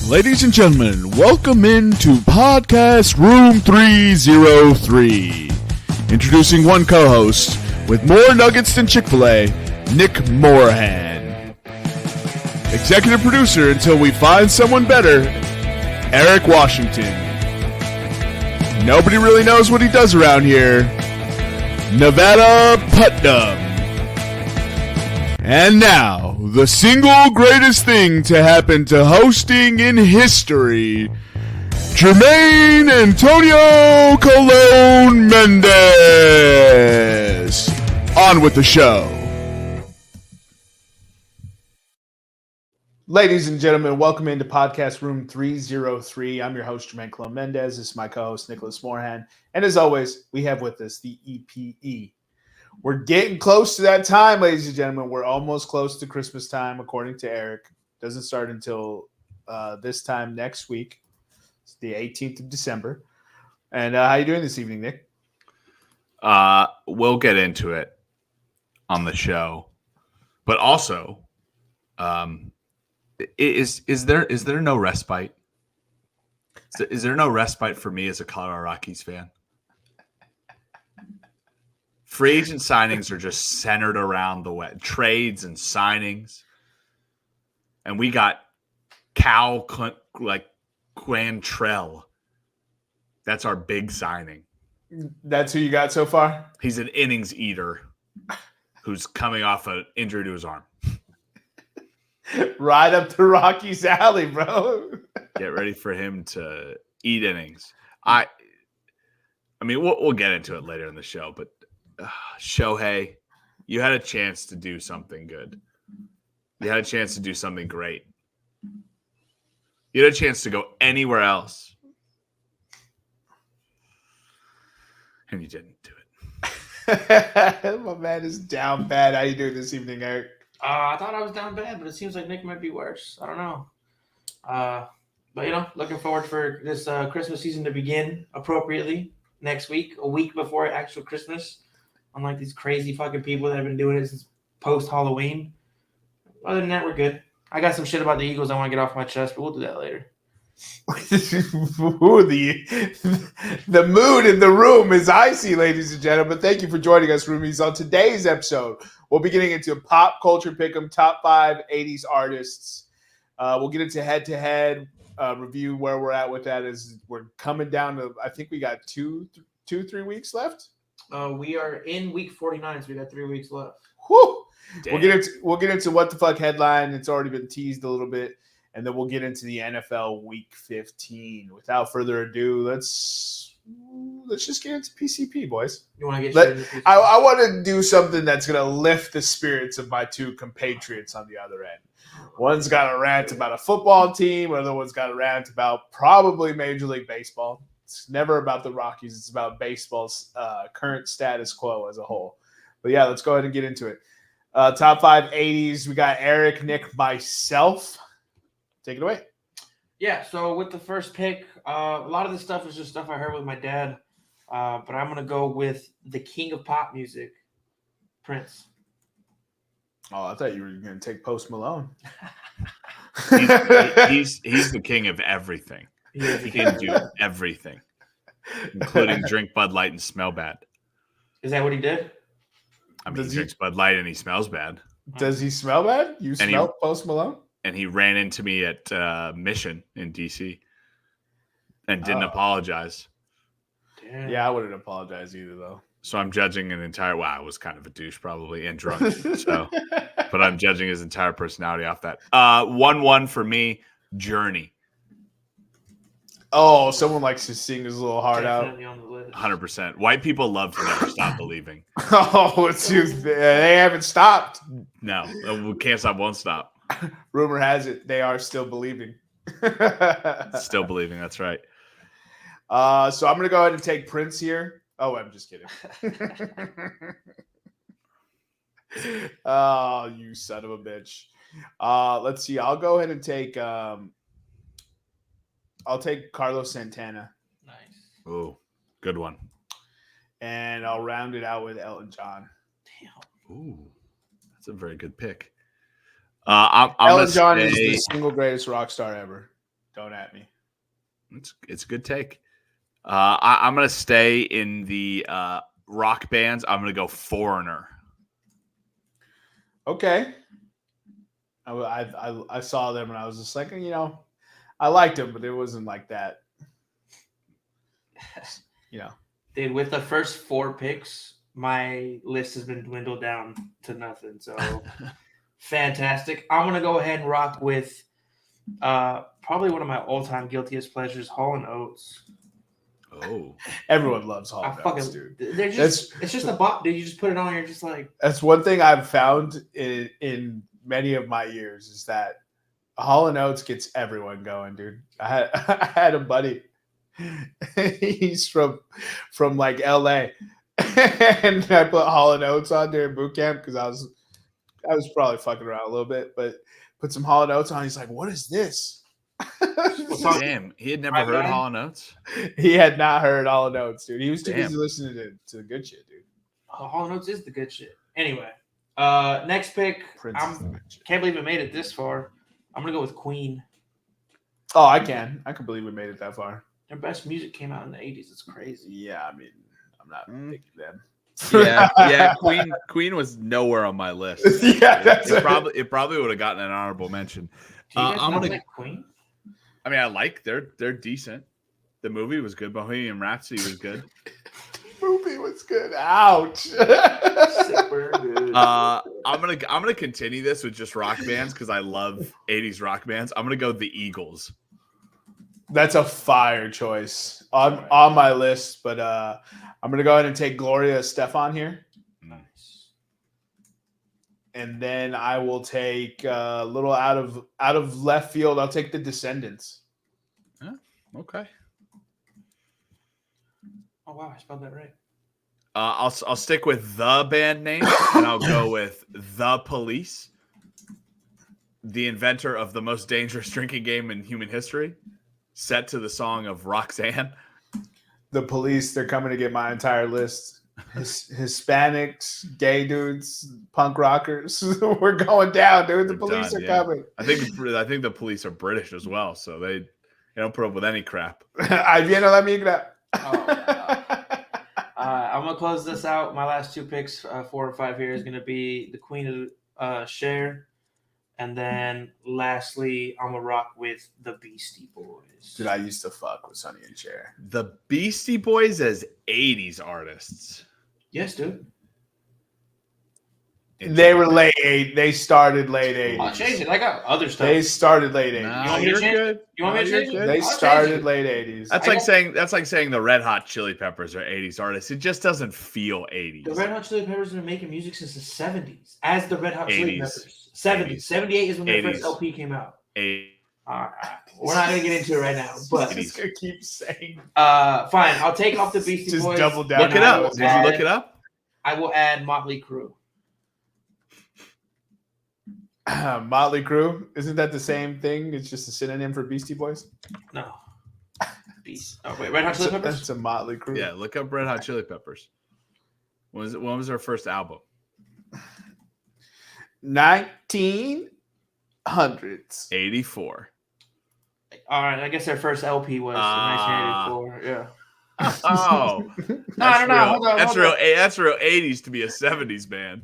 Ladies and gentlemen, welcome into Podcast Room 303. Introducing one co-host with more nuggets than Chick-fil-A, Nick Morahan. Executive producer until we find someone better, Eric Washington. Nobody really knows what he does around here, Nevada Putnam. And now, the single greatest thing to happen to hosting in history, Jermaine Antonio Colon Mendez. On with the show. Ladies and gentlemen, welcome into Podcast Room 303. I'm your host, Jermaine Colon Mendez. This is my co-host, Nicholas Morahan. And as always, we have with us the EPE. We're getting close to that time, ladies and gentlemen. We're almost close to Christmas time, according to Eric. Doesn't start until this time next week. It's the 18th of December. And how you doing this evening, Nick? We'll get into it on the show. But also, is there no respite? Is there no respite for me as a Colorado Rockies fan? Free agent signings are just centered around the wet trades and signings. And we got Quantrell. That's our big signing. That's who you got so far? He's an innings eater who's coming off an injury to his arm. Right up the Rockies alley, bro. Get ready for him to eat innings. I mean, we'll get into it later in the show, but Shohei, you had a chance to do something good. You had a chance to do something great. You had a chance to go anywhere else. And you didn't do it. My man is down bad. How you doing this evening, Eric? I thought I was down bad, but it seems like Nick might be worse. I don't know. But, looking forward for this Christmas season to begin appropriately next week, a week before actual Christmas. Unlike these crazy fucking people that have been doing it since post-Halloween. Other than that, we're good. I got some shit about the Eagles I want to get off my chest, but we'll do that later. The mood in the room is icy, ladies and gentlemen. Thank you for joining us, Roomies. On today's episode, we'll be getting into pop culture pick'em, top 5 80s artists. We'll get into head-to-head review where we're at with that as we're coming down to, I think we got 3 weeks left. We are in week 49, so we got 3 weeks left. Whew. We'll get into what the fuck headline. It's already been teased a little bit, and then we'll get into the NFL week 15. Without further ado, let's just get into PCP, boys. You want to get into PCP? I want to do something that's gonna lift the spirits of my two compatriots on the other end. One's got a rant about a football team, other one's got a rant about probably Major League Baseball. It's never about the Rockies. It's about baseball's current status quo as a whole. But yeah, let's go ahead and get into it. Top 5 80s. We got Eric, Nick, myself. Take it away. Yeah, so with the first pick, a lot of this stuff is just stuff I heard with my dad. But I'm going to go with the king of pop music, Prince. Oh, I thought you were going to take Post Malone. he's the king of everything. He can do everything, including drink Bud Light and smell bad. Is that what he did? I mean, he drinks Bud Light and he smells bad. Does he smell bad? You smell Post Malone? And he ran into me at Mission in D.C. and didn't apologize. Damn. Yeah, I wouldn't apologize either, though. So I'm judging an entire – I was kind of a douche probably and drunk. But I'm judging his entire personality off that. 1-1 for me, Journey. Oh, someone likes to sing his little heart Definitely out. on the list. 100%. White people love to never stop believing. Oh, it's just, they haven't stopped. No, we can't stop, won't stop. Rumor has it they are still believing. Still believing, that's right. So I'm going to go ahead and take Prince here. Oh, I'm just kidding. Oh, you son of a bitch. Let's see. I'll go ahead and take I'll take Carlos Santana. Nice. Oh, good one. And I'll round it out with Elton John. Damn. Ooh, that's a very good pick. Elton John is the single greatest rock star ever. Don't at me. It's a good take. I'm gonna stay in the rock bands. I'm gonna go Foreigner. Okay. I saw them and I was just like, I liked them, but it wasn't like that. Dude, with the first 4 picks, my list has been dwindled down to nothing. So fantastic. I'm gonna go ahead and rock with probably one of my all-time guiltiest pleasures, Hall & Oates. Oh, everyone loves Hall & Oates, dude. It's just a bop, dude. You just put it on, you're just like. That's one thing I've found in many of my years is that Hall & Oates gets everyone going, dude. I had a buddy. He's from like LA, and I put Hall & Oates on during boot camp because I was probably fucking around a little bit, but put some Hall & Oates on. He's like, "What is this?" Damn, he had never heard Hall & Oates. He had not heard Hall & Oates, dude. He was too busy listening to the good shit, dude. Hall & Oates is the good shit. Anyway, next pick. Can't believe we made it this far. I'm gonna go with Queen. Oh, I can believe we made it that far. Their best music came out in the 80s. It's crazy. Yeah, I mean, I'm not picking them. Yeah. Queen was nowhere on my list. Yeah, it probably would have gotten an honorable mention. Do you guys not like Queen? I mean, I like they're decent. The movie was good. Bohemian Rhapsody was good. Movie was good. Ouch. Super good. I'm gonna continue this with just rock bands because I love 80s rock bands. I'm gonna go the Eagles. That's a fire choice on my list, but I'm gonna go ahead and take Gloria Estefan here. Nice. And then I will take a little out of left field. I'll take the Descendants. Yeah, okay. Oh wow, I spelled that right. I'll stick with the band name, and I'll go with The Police, the inventor of the most dangerous drinking game in human history, set to the song of Roxanne. The Police, they're coming to get my entire list. Hispanics, gay dudes, punk rockers. We're going down, dude. The Police are coming. I think the Police are British as well, so they don't put up with any crap. Viene la migra. I'm gonna close this out. My last 2 picks, 4 and 5 here, is gonna be the Queen of Cher, and then lastly, I'm gonna rock with the Beastie Boys. Dude, I used to fuck with Sonny and Cher. The Beastie Boys as 80s artists. Yes, dude. They were late 80s. They started late 80s. I'll change it. I got other stuff. They started late 80s. Nah, You want me to change good. You want me to change it? They started late 80s. That's like saying the Red Hot Chili Peppers are 80s artists. It just doesn't feel 80s. The Red Hot Chili Peppers have been making music since the 70s. As the Red Hot Chili 80s. Peppers. 70s. 78 is when their 80s. first LP came out. 80s. We're not going to get into it right now. But Just gonna keep saying. fine. I'll take off the Beastie Just Boys. double down. Look it up. Did you look it up? I will add Motley Crue. Motley Crue, isn't that the same thing? It's just a synonym for Beastie Boys. No. Oh wait, Red Hot Chili Peppers. That's a Motley Crue. Yeah, look up Red Hot Chili Peppers. When was their first album? 1900s. 84. All right, I guess their first LP was 1984. Yeah. Oh, No, I don't know. Hold on. That's real 80s to be a 70s band.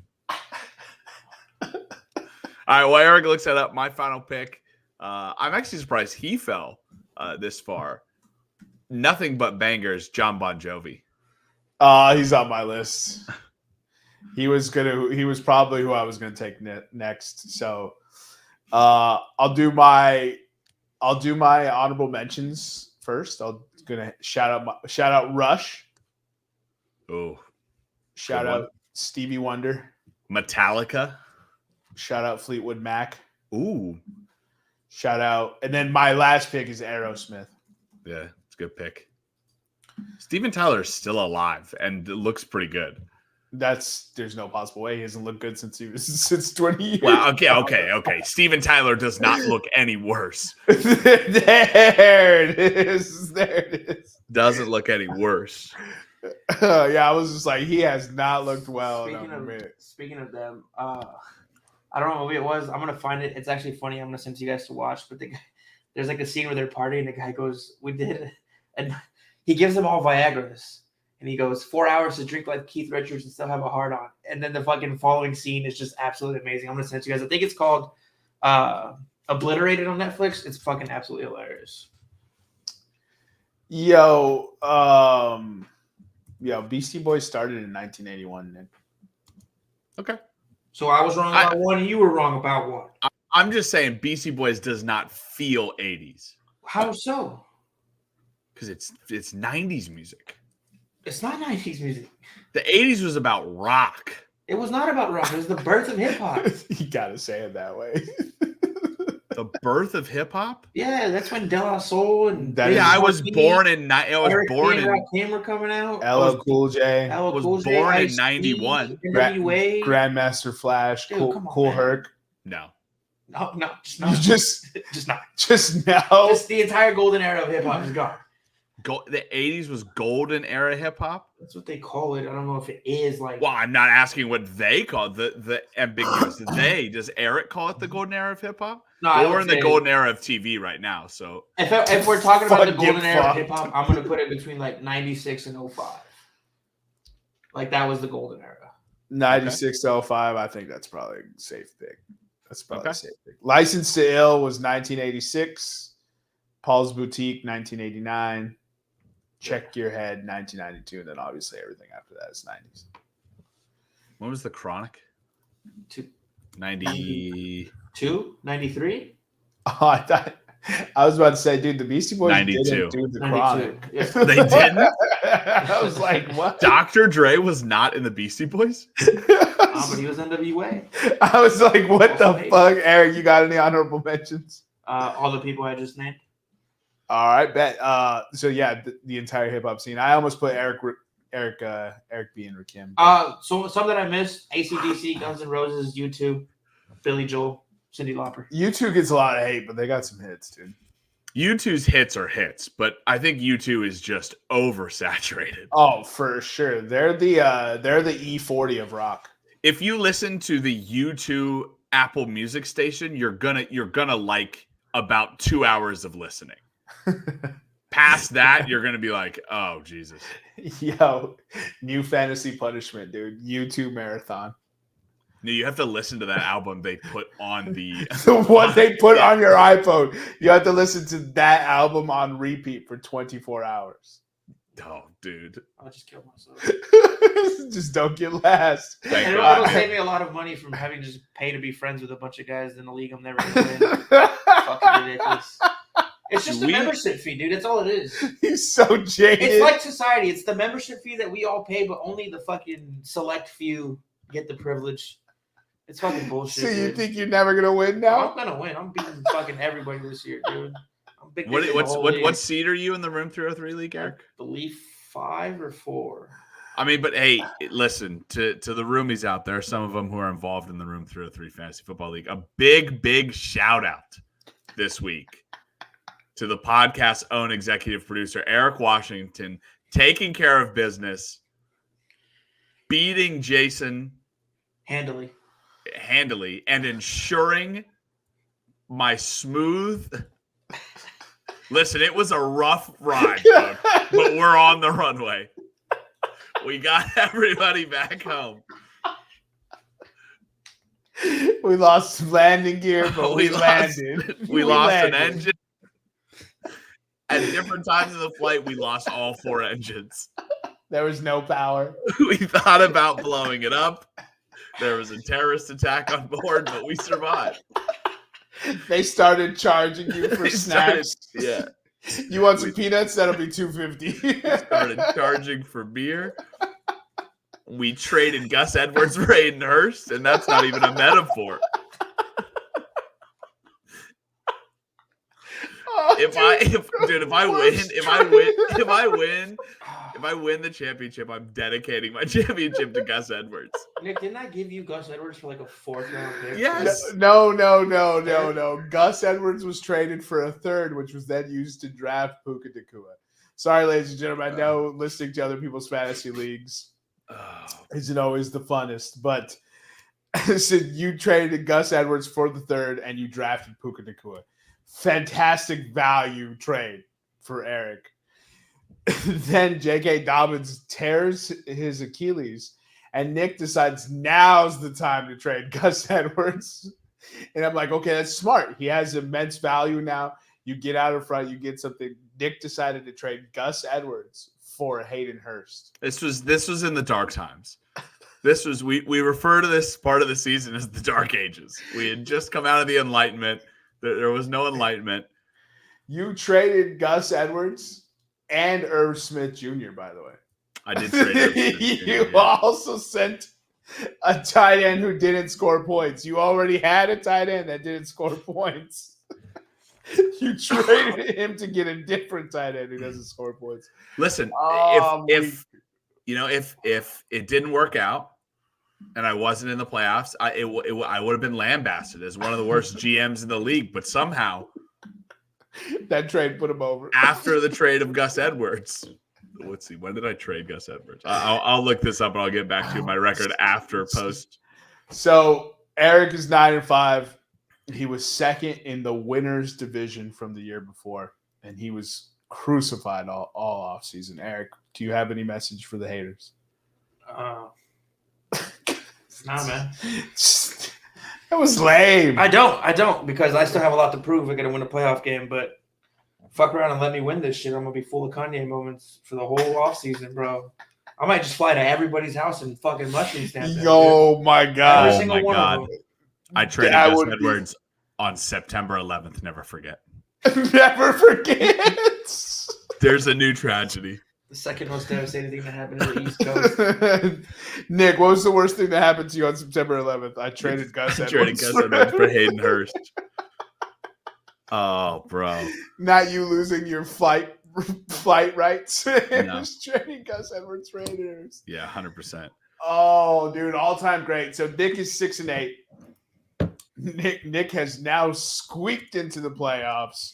All right, while Eric looks that up, my final pick. I'm actually surprised he fell this far. Nothing but bangers, John Bon Jovi. He's on my list. He was probably who I was gonna take next. So I'll do my honorable mentions first. I'm gonna shout out Rush. Oh, shout out Stevie Wonder. Metallica. Shout out Fleetwood Mac. Ooh. Shout out, and then my last pick is Aerosmith. Yeah, it's a good pick. Steven Tyler is still alive and it looks pretty good. There's no possible way he hasn't looked good since 20 years. Well, okay. Steven Tyler does not look any worse. There it is. Doesn't look any worse. Yeah, I was just like, he has not looked well. Speaking of them, I don't know what movie it was. I'm gonna find it. It's actually funny. I'm gonna send to you guys to watch. But there's like a scene where they're partying. And the guy goes, "We did," and he gives them all Viagra's, and he goes, 4 hours to drink like Keith Richards and still have a heart on. And then the fucking following scene is just absolutely amazing. I'm gonna send it to you guys. I think it's called Obliterated on Netflix. It's fucking absolutely hilarious. Yo, Beastie Boys started in 1981. Nick. Okay. So I was wrong about one, and you were wrong about one. I'm just saying Beastie Boys does not feel 80s. How so? Because it's 90s music. It's not 90s music. The 80s was about rock. It was not about rock. It was the birth of hip hop. You gotta say it that way. The birth of hip hop? Yeah, that's when De La Soul and I was born in Rakim were coming out. LL Cool J. I was born in 91. NWA. Grandmaster Flash. Dude, Cool Herc. No. No, just You not. just not. Just now. Just the entire golden era of hip hop is gone. The 80s was golden era hip hop? That's what they call it. I don't know if it is like. Well, I'm not asking what they call it. The ambiguous. Does Eric call it the golden era of hip hop? No, we're in the golden era of TV right now. So if we're talking about the Fuck, golden get era of fucked. hip hop, I'm gonna put it between like 96 and 05. Like that was the golden era. 96 to 05. I think that's probably a safe pick. That's probably a Okay. safe pick. License to Ill was 1986. Paul's Boutique 1989. Check Your Head 1992, and then obviously everything after that is 90s. when was the Chronic? 92, 90. 93? Oh, I was about to say, dude, the Beastie Boys 92. didn't do the 92. Chronic. Yeah. They didn't? I was like, what? Dr. Dre was not in the Beastie Boys? But he was NWA. I was like, what Also the hated. fuck, Eric? You got any honorable mentions? All the people I just named. All right, bet. So yeah, the entire hip hop scene. I almost put Eric B and Rakim. So some that I missed: AC/DC, Guns N' Roses, U2, Billy Joel, Cyndi Lauper. U2 gets a lot of hate, but they got some hits, dude. U2's hits are hits, but I think U2 is just oversaturated. Oh, for sure. They're the E40 of rock. If you listen to the U2 Apple Music station, you're gonna like about 2 hours of listening. Past that, you're gonna be like, oh Jesus. Yo, new fantasy punishment, dude. U2 marathon. No, you have to listen to that album they put on the What they put on your iPhone. You have to listen to that album on repeat for 24 hours. Oh, dude. I'll just kill myself. Just don't get last. Thank And God. it'll save me a lot of money from having to just pay to be friends with a bunch of guys in a league I'm never gonna win. Fucking ridiculous. It's just a membership fee, dude. That's all it is. He's so jaded. It's like society. It's the membership fee that we all pay, but only the fucking select few get the privilege. It's fucking bullshit. So you dude. think you're never gonna win I'm now? gonna win. I'm beating fucking everybody this year, dude. I'm big. What seed are you in the Room 303 league, Eric? I believe 5 or 4. I mean, but hey, listen to the roomies out there, some of them who are involved in the Room 303 Fantasy Football League. A big shout out this week to the podcast's own executive producer, Eric Washington, taking care of business, beating Jason handily, and ensuring my smooth. Listen, it was a rough ride, folks, but we're on the runway. We got everybody back home. We lost some landing gear, but we landed. We lost an engine. At different times of the flight, we lost all 4 engines. There was no power. We thought about blowing it up. There was a terrorist attack on board, but we survived. They started charging you for snacks. Yeah. You want some peanuts? That'll be $2.50. Started charging for beer. We traded Gus Edwards for Hayden Hurst, and that's not even a metaphor. If I win the championship, I'm dedicating my championship to Gus Edwards. Nick, didn't I give you Gus Edwards for like a 4th round pick? Yes. No. Gus Edwards was traded for a 3rd, which was then used to draft Puka Nacua. Sorry, ladies and gentlemen. I know listening to other people's fantasy leagues isn't always the funnest, but so you traded Gus Edwards for the 3rd and you drafted Puka Nacua. fantastic value trade for Eric. Then J.K. Dobbins tears his Achilles, and Nick decides now's the time to trade Gus Edwards. And I'm like, okay, that's smart. He has immense value now. You get out in front, you get something. Nick decided to trade Gus Edwards for Hayden Hurst. This was in the dark times. This was we refer to this part of the season as the dark ages. We had just come out of the Enlightenment. There was no enlightenment. You traded Gus Edwards and Irv Smith Jr., by the way. I did trade Irv Smith Jr. You also sent a tight end who didn't score points. You already had a tight end that didn't score points. You traded him to get a different tight end who doesn't score points. Listen, if it didn't work out and I wasn't in the playoffs, I would have been lambasted as one of the worst GMs in the league. But somehow, that trade put him over. After the trade of Gus Edwards, let's see, when did I trade Gus Edwards? I'll look this up and I'll get back to you my record after post. So Eric is 9-5. He was second in the winners division from the year before, and he was crucified all off season. Eric, do you have any message for the haters? Nah, man. That was lame. I don't, because I still have a lot to prove. I got to win a playoff game, but fuck around and let me win this shit. I'm gonna be full of Kanye moments for the whole offseason, bro. I might just fly to everybody's house and fucking mushroom stand them. Oh my god! Every single one of them. I traded Gus Edwards on September 11th. Never forget. Never forget. There's a new tragedy. The second most devastating thing that happened to the East Coast. Nick, what was the worst thing that happened to you on September 11th? I traded Gus Edwards for Hayden Hurst. Oh, bro. Not you losing your flight rights. It was trading Gus Edwards for Hayden Hurst. Yeah, 100%. Oh, dude, all-time great. So Nick is 6-8. Nick has now squeaked into the playoffs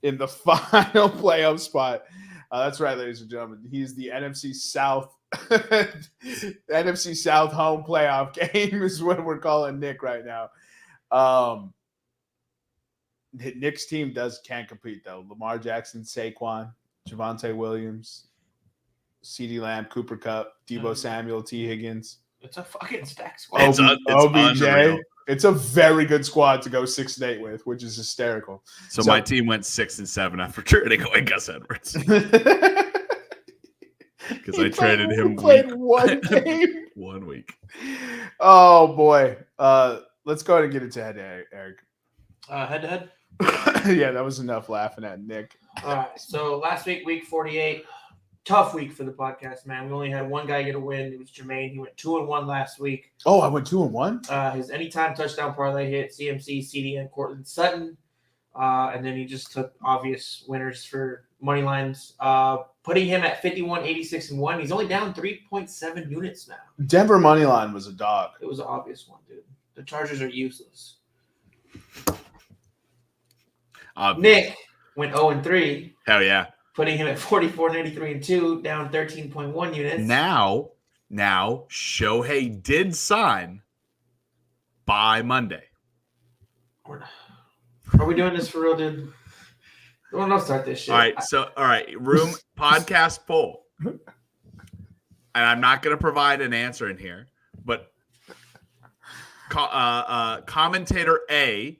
in the final playoff spot. That's right, ladies and gentlemen. He's the NFC South. NFC South home playoff game is what we're calling Nick right now. Nick's team can't compete though. Lamar Jackson, Saquon, Javonte Williams, CeeDee Lamb, Cooper Kupp, Deebo Samuel, T. Higgins. It's a fucking stack squad. OBJ. Unreal. It's a very good squad to go 6-8 with, which is hysterical. So my team went 6-7 after trading away Gus Edwards because I traded him. Played one game, 1 week. Oh boy! Let's go ahead and get into head, Eric. Head to head. Yeah, that was enough laughing at Nick. All right. So last week, week 48. Tough week for the podcast, man. We only had one guy get a win. It was Jermaine. He went 2-1 last week. Oh, I went 2-1? His anytime touchdown parlay hit CMC, CDN, Cortland Sutton. And then he just took obvious winners for money lines, putting him at 51, 86, and 1. He's only down 3.7 units now. Denver money line was a dog. It was an obvious one, dude. The Chargers are useless. Nick went 0-3. Hell yeah. Putting him at 44, 93, and 2, down 13.1 units. Now, Shohei did sign by Monday. Are we doing this for real, dude? Don't start this shit. All right. Room podcast poll. And I'm not going to provide an answer in here, but commentator A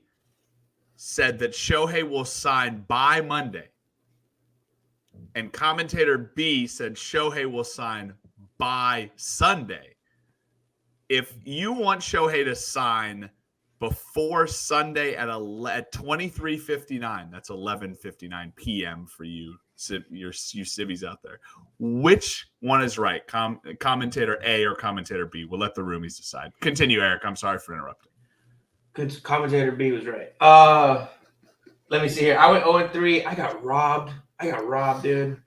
said that Shohei will sign by Monday. And commentator B said Shohei will sign by Sunday. If you want Shohei to sign before Sunday at 23:59, that's 11:59 p.m. for you civvies out there. Which one is right? Commentator A or commentator B? We'll let the roomies decide. Continue, Eric. I'm sorry for interrupting. Good. Commentator B was right. Let me see here. I went 0-3. I got robbed, dude.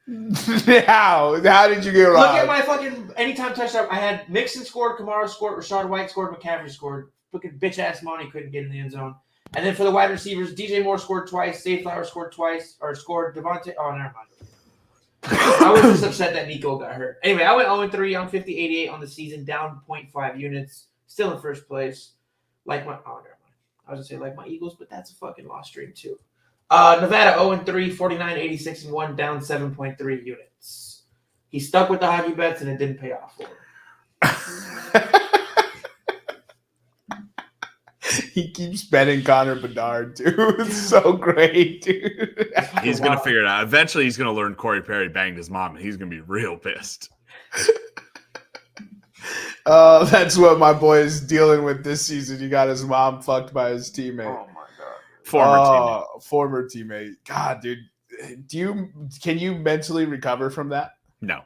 How did you get robbed? Look at my fucking anytime touchdown. I had Mixon scored, Kamara scored, Rashad White scored, McCaffrey scored. Fucking bitch-ass Monty couldn't get in the end zone. And then for the wide receivers, DJ Moore scored twice, Zay Flowers scored twice, or scored Devontae. Oh, never mind. I was just upset that Nico got hurt. Anyway, I went 0-3. I'm 50-88 on the season, down 0.5 units. Still in first place. Never mind. I was going to say like my Eagles, but that's a fucking lost stream too. Nevada 0-3, 49, 86, and 1, down 7.3 units. He stuck with the hockey bets, and it didn't pay off for him. He keeps betting Connor Bedard, dude. It's so great, dude. He's going to figure it out. Eventually, he's going to learn Corey Perry banged his mom, and he's going to be real pissed. That's what my boy is dealing with this season. He got his mom fucked by his teammate. Oh, my God. Former teammate. God, dude. Can you mentally recover from that? No.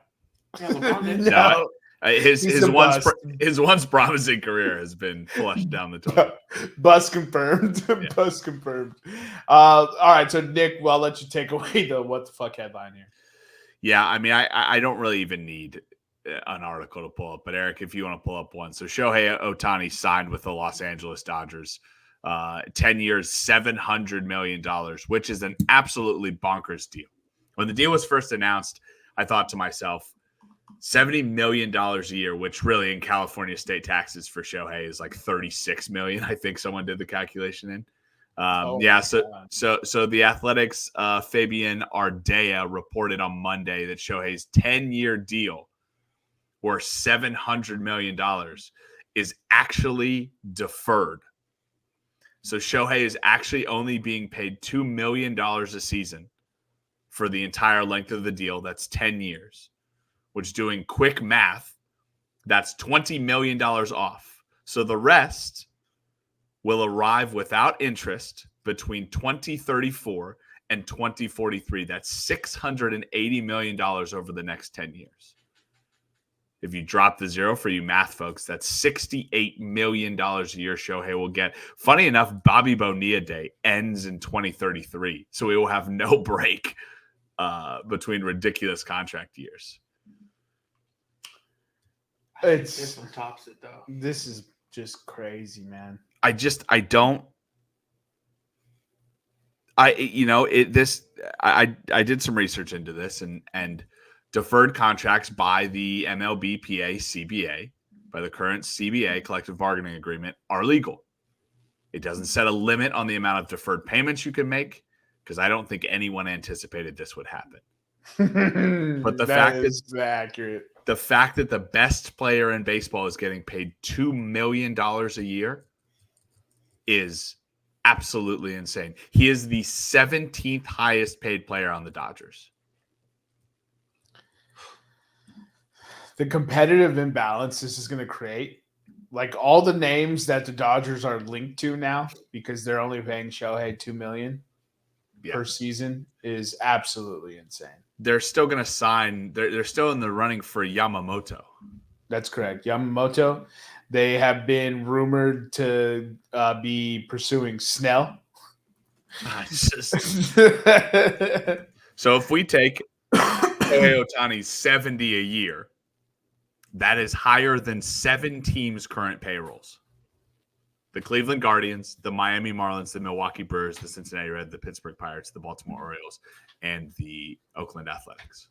Yeah, LeBron did. No. His once promising career has been flushed down the toilet. Bus confirmed. Yeah. Bus confirmed. All right, so Nick, well, I'll let you take away the what the fuck headline here. Yeah, I mean, I don't really even need an article to pull up, but Eric, if you want to pull up one. So Shohei Ohtani signed with the Los Angeles Dodgers, 10 years, $700 million, which is an absolutely bonkers deal. When the deal was first announced, I thought to myself, $70 million a year, which really in California state taxes for Shohei is like $36 million. I think someone did the calculation in. So the Athletics, Fabian Ardea reported on Monday that Shohei's 10-year deal worth $700 million is actually deferred. So Shohei is actually only being paid $2 million a season for the entire length of the deal. That's 10 years, which, doing quick math, that's $20 million off. So the rest will arrive without interest between 2034 and 2043. That's $680 million over the next 10 years. If you drop the zero for you math folks, that's $68 million a year Shohei will get. Funny enough, Bobby Bonilla Day ends in 2033. So we will have no break between ridiculous contract years. This one tops it, though. This is just crazy, man. I did some research into this, and deferred contracts by the MLBPA CBA, by the current CBA collective bargaining agreement, are legal. It doesn't set a limit on the amount of deferred payments you can make, because I don't think anyone anticipated this would happen. But the fact is accurate. The fact that the best player in baseball is getting paid $2 million a year is absolutely insane. He is the 17th highest paid player on the Dodgers. The competitive imbalance this is going to create, like all the names that the Dodgers are linked to now, because they're only paying Shohei $2 million per season, is absolutely insane. They're still going to sign. They're still in the running for Yamamoto. That's correct. Yamamoto. They have been rumored to be pursuing Snell. So if we take Shohei Ohtani's 70 a year, that is higher than 7 teams' current payrolls. The Cleveland Guardians, the Miami Marlins, the Milwaukee Brewers, the Cincinnati Reds, the Pittsburgh Pirates, the Baltimore Orioles, and the Oakland Athletics.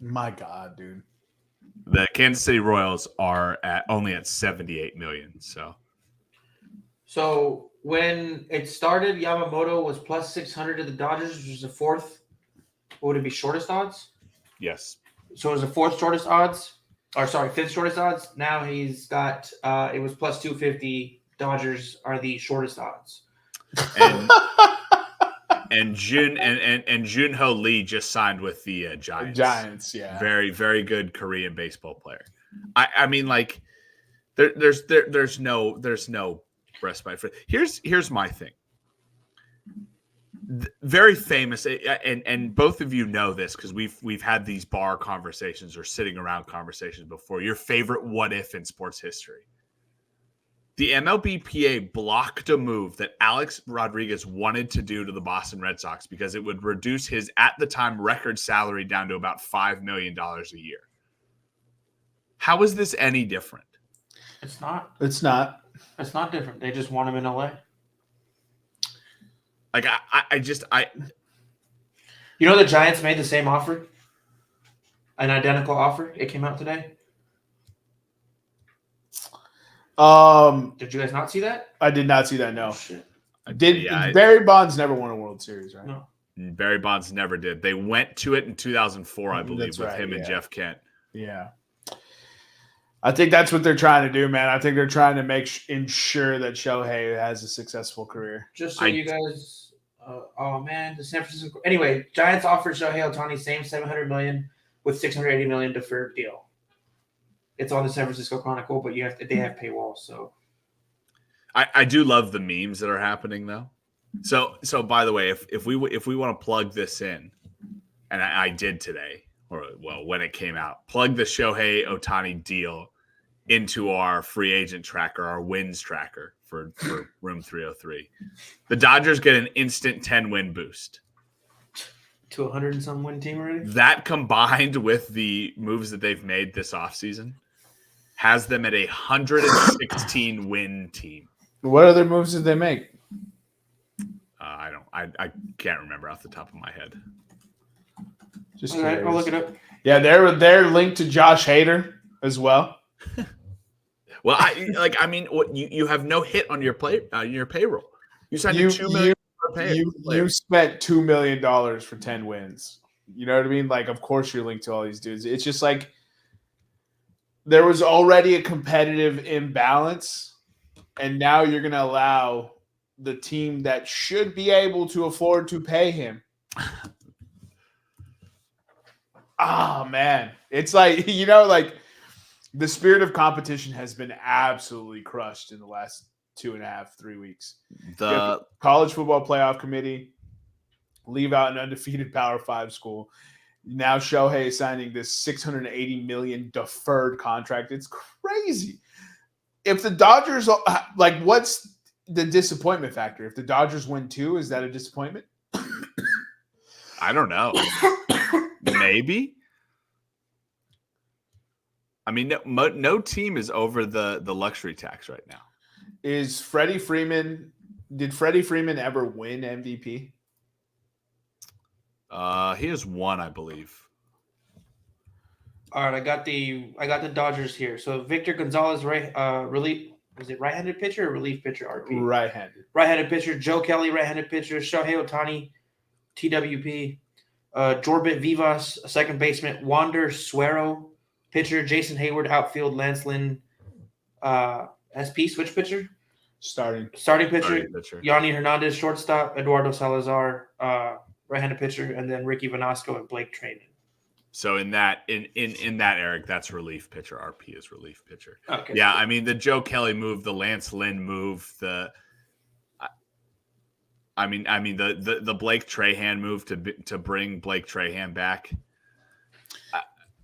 My God, dude. The Kansas City Royals are only at $78 million. So when it started, Yamamoto was plus 600 to the Dodgers, which was the fourth. What would it be? Shortest odds? Yes. So it was the fifth shortest odds. Now he's got it was plus 250. Dodgers are the shortest odds. And Junho Lee just signed with the Giants. Giants, yeah. Very, very good Korean baseball player. I mean, like, there's no respite for. Here's my thing. Very famous, and both of you know this because we've had these bar conversations or sitting around conversations before. Your favorite what if in sports history. The MLBPA blocked a move that Alex Rodriguez wanted to do to the Boston Red Sox because it would reduce his, at the time, record salary down to about $5 million a year. How is this any different? It's not. It's not. It's not different. They just want him in LA. Like, You know the Giants made the same offer? An identical offer? It came out today. Did you guys not see that? I did not see that, no. Oh, shit. Barry Bonds never won a World Series, right? No. Barry Bonds never did. They went to it in 2004, I believe, with him and Jeff Kent. Yeah. I think that's what they're trying to do, man. I think they're trying to ensure that Shohei has a successful career. Just so you guys, the San Francisco. Anyway, Giants offered Shohei Ohtani same $700 million with $680 million deferred deal. It's on the San Francisco Chronicle, but they have paywalls. So, I do love the memes that are happening though. So by the way, if we want to plug this in, and I did today, when it came out, plug the Shohei Ohtani deal into our free agent tracker, our wins tracker for Room 303. The Dodgers get an instant 10-win boost to 100 and some win team already. That combined with the moves that they've made this offseason has them at a 116 win team. What other moves did they make? I can't remember off the top of my head. Just all right, I'll look it up. Yeah, they're linked to Josh Hader as well. Well, you have no hit on your payroll. You signed $2 million. You spent $2 million for 10 wins. You know what I mean? Like, of course you're linked to all these dudes. It's just like there was already a competitive imbalance, and now you're going to allow the team that should be able to afford to pay him. Man. It's like, like the spirit of competition has been absolutely crushed in the last 2.5-3 weeks. The College Football Playoff Committee leave out an undefeated Power 5 school. Now Shohei is signing this $680 million deferred contract. It's crazy. If the Dodgers, what's the disappointment factor? If the Dodgers win 2, is that a disappointment? I don't know. Maybe. I mean, no team is over the luxury tax right now. Did Freddie Freeman ever win MVP? He has one, I believe. All right, I got the Dodgers here. So Victor Gonzalez, relief, was it right-handed pitcher or relief pitcher? RP. Right-handed pitcher. Joe Kelly, right-handed pitcher. Shohei Ohtani, TWP. Jorbit Vivas, second baseman. Wander Suero, pitcher. Jason Hayward, outfield. Lance Lynn, SP, switch pitcher. Starting pitcher. Yanni Hernandez, shortstop. Eduardo Salazar, right-handed pitcher, and then Ricky Vanasco and Blake Trainen. So in that Eric, that's relief pitcher. RP is relief pitcher. Okay. Yeah, I mean the Joe Kelly move, the Lance Lynn move, the Blake Trahan move to bring Blake Trahan back.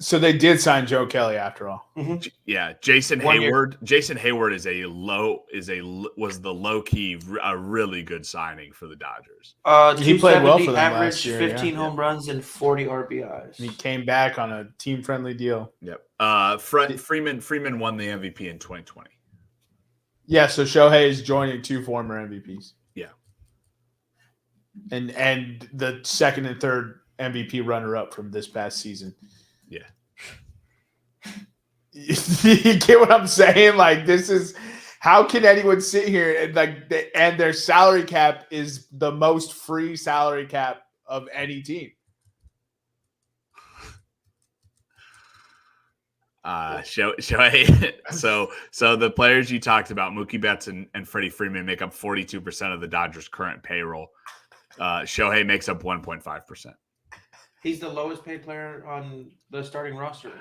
So they did sign Joe Kelly after all. Mm-hmm. Yeah, Jason Hayward. Jason Hayward was the low key a really good signing for the Dodgers. He played well for them last year. 15 home runs and 40 RBIs. And he came back on a team friendly deal. Yep. Freeman won the MVP in 2020. Yeah, so Shohei is joining 2 former MVPs. Yeah. And the second and third MVP runner up from this past season. Yeah. You get what I'm saying? Like, this is how can anyone sit here and their salary cap is the most free salary cap of any team? Shohei. So the players you talked about, Mookie Betts and Freddie Freeman, make up 42% of the Dodgers' current payroll. Shohei makes up 1.5%. He's the lowest paid player on the starting roster right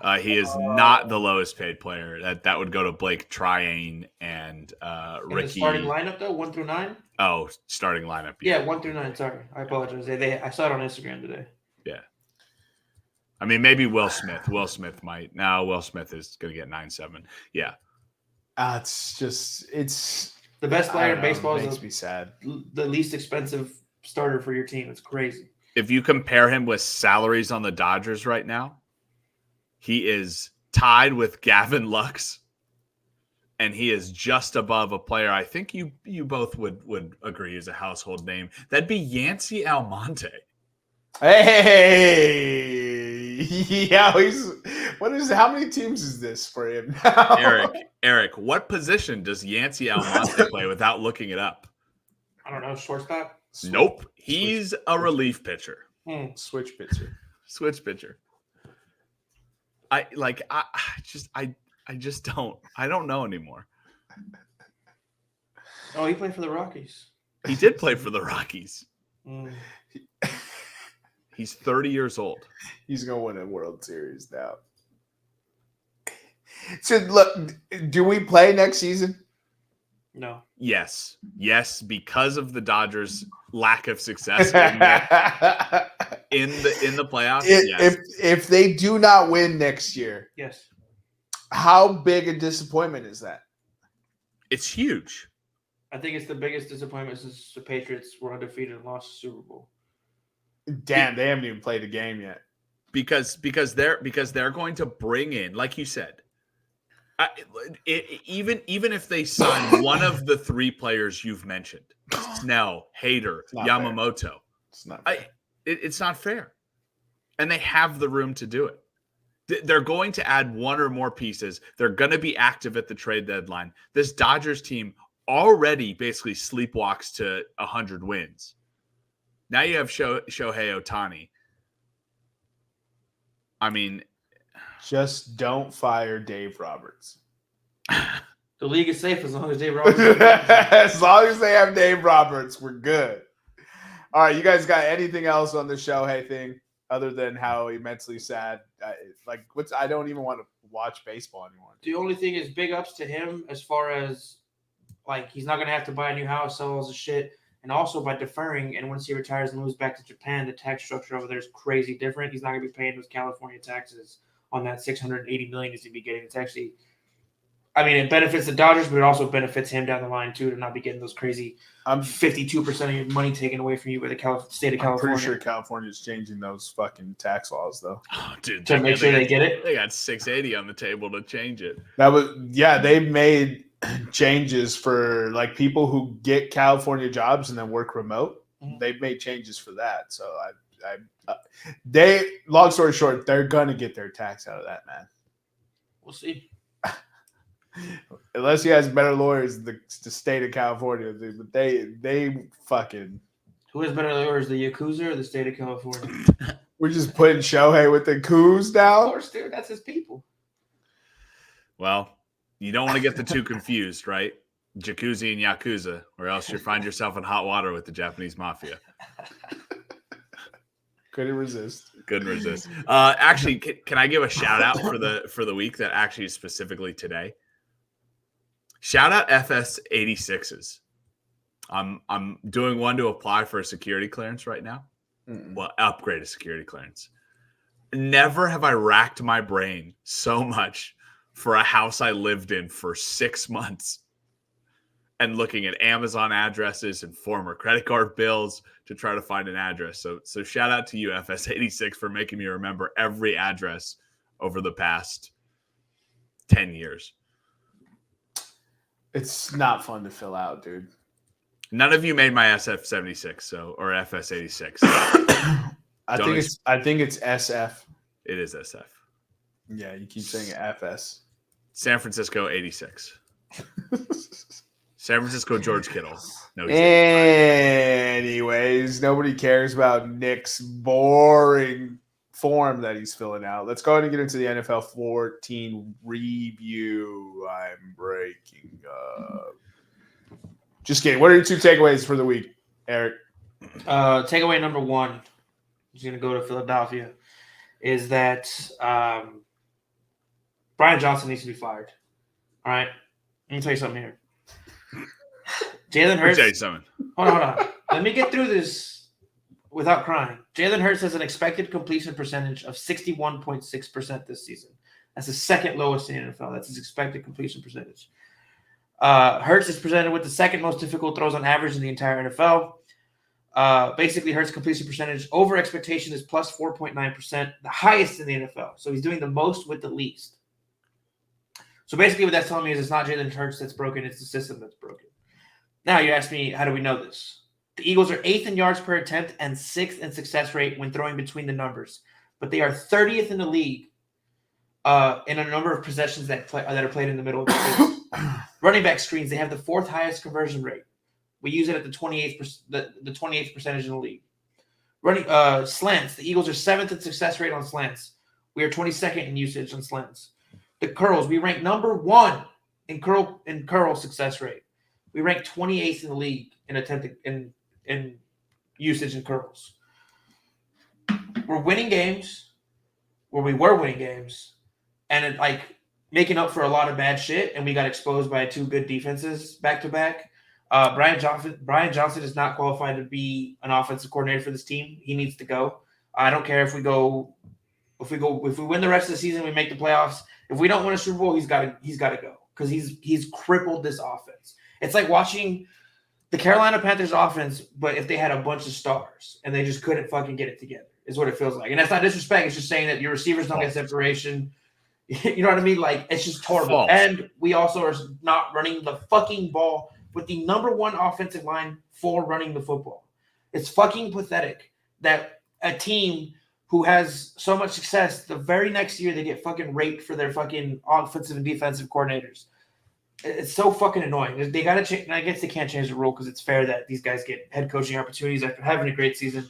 now. He is not the lowest paid player. That would go to Blake Trahan and Ricky. The starting lineup though, 1 through 9. Oh, starting lineup. Yeah, 1 through 9. Sorry, I apologize. I saw it on Instagram today. Yeah. I mean, maybe Will Smith. Will Smith might. Now Will Smith is going to get 9.7. Yeah. It's the best player in baseball. Makes me sad. The least expensive starter for your team. It's crazy. If you compare him with salaries on the Dodgers right now, he is tied with Gavin Lux, and he is just above a player I think you both would agree is a household name. That'd be Yancy Almonte. Hey, yeah, how many teams is this for him now? Eric, what position does Yancy Almonte play without looking it up? I don't know, shortstop. Nope. He's a relief pitcher. Switch pitcher. Switch pitcher. I just don't know anymore. Oh, he played for the Rockies. He did play for the Rockies. Mm. He's 30 years old. He's gonna win a World Series now. So look, do we play next season? No. Yes, because of the Dodgers' lack of success in the playoffs. If they do not win next year, yes. How big a disappointment is that? It's huge. I think it's the biggest disappointment since the Patriots were undefeated and lost the Super Bowl. Damn, they haven't even played a game yet. Because they're going to bring in, like you said, even if they sign one of the three players you've mentioned, Snell, Hader, Yamamoto, fair. It's not fair. It's not fair. And they have the room to do it. They're going to add one or more pieces. They're going to be active at the trade deadline. This Dodgers team already basically sleepwalks to 100 wins. Now you have Shohei Ohtani. I mean, just don't fire Dave Roberts. The league is safe as long as Dave Roberts. As long as they have Dave Roberts, we're good. All right, you guys got anything else on the Shohei thing other than how immensely sad? I don't even want to watch baseball anymore. The only thing is big ups to him as far as he's not going to have to buy a new house, sell all his shit. And also by deferring, and once he retires and moves back to Japan, the tax structure over there is crazy different. He's not going to be paying those California taxes on that $680 million he's going to be getting. It's actually, it benefits the Dodgers, but it also benefits him down the line too to not be getting those crazy 52% of your money taken away from you by the state of California. I'm pretty sure California's changing those fucking tax laws though. Oh, dude, to make sure they get it. They got $680 on the table to change it. They made changes for people who get California jobs and then work remote. Mm-hmm. They've made changes for that. So long story short, they're gonna get their tax out of that, man. We'll see. Unless he has better lawyers, the state of California, they fucking. Who has better lawyers, the Yakuza or the state of California? We're just putting Shohei with the coups now. Of course, dude, that's his people. Well, you don't want to get the two confused, right? Jacuzzi and Yakuza, or else you find yourself in hot water with the Japanese mafia. Couldn't resist. Actually, can I give a shout out for the week that actually is specifically today? Shout out FS86s. I'm doing one to apply for a security clearance right now. Well, upgrade a security clearance. Never have I racked my brain so much for a house I lived in for 6 months and looking at Amazon addresses and former credit card bills to try to find an address. So shout out to you, FS86, for making me remember every address over the past 10 years. It's not fun to fill out, dude. None of you made my SF76 or FS86. I think it's SF. It is SF. Yeah, you keep saying FS. San Francisco 86. San Francisco George Kittle. No. Anyways, nobody cares about Nick's boring form that he's filling out. Let's go ahead and get into the NFL 14 review. I'm breaking up. Just kidding. What are your two takeaways for the week, Eric? Takeaway number one, he's going to go to Philadelphia, is that Brian Johnson needs to be fired. All right? Let me tell you something here. Jalen Hurts. Tell you something. Hold on. Let me get through this without crying. Jalen Hurts has an expected completion percentage of 61.6% this season. That's the second lowest in the NFL. That's his expected completion percentage. Hurts is presented with the second most difficult throws on average in the entire NFL. Basically, Hurts' completion percentage over expectation is plus 4.9%, the highest in the NFL. So he's doing the most with the least. So basically what that's telling me is it's not Jalen Hurts that's broken, it's the system that's broken. Now you ask me, how do we know this? The Eagles are 8th in yards per attempt and 6th in success rate when throwing between the numbers. But they are 30th in the league in a number of possessions that are played in the middle of the field. Running back screens, they have the 4th highest conversion rate We use it at the 28th the 28th percentage in the league. Running slants, the Eagles are 7th in success rate on slants. We are 22nd in usage on slants. The curls, we rank number 1 in curl success rate. We rank 28th in the league in attempted in usage in curls. We're winning games, where we were winning games, and making up for a lot of bad shit, and we got exposed by 2 good defenses back to back. Brian Johnson is not qualified to be an offensive coordinator for this team. He needs to go. I don't care if we win the rest of the season, we make the playoffs. If we don't win a Super Bowl, he's got to go because he's crippled this offense. It's like watching the Carolina Panthers offense, but if they had a bunch of stars and they just couldn't fucking get it together, is what it feels like. And that's not disrespect. It's just saying that your receivers don't get separation. You know what I mean? Like, it's just horrible. False. And we also are not running the fucking ball with the number 1 offensive line for running the football. It's fucking pathetic that a team who has so much success, the very next year they get fucking raped for their fucking offensive and defensive coordinators. It's so fucking annoying. They got to change. And I guess they can't change the rule because it's fair that these guys get head coaching opportunities after having a great season.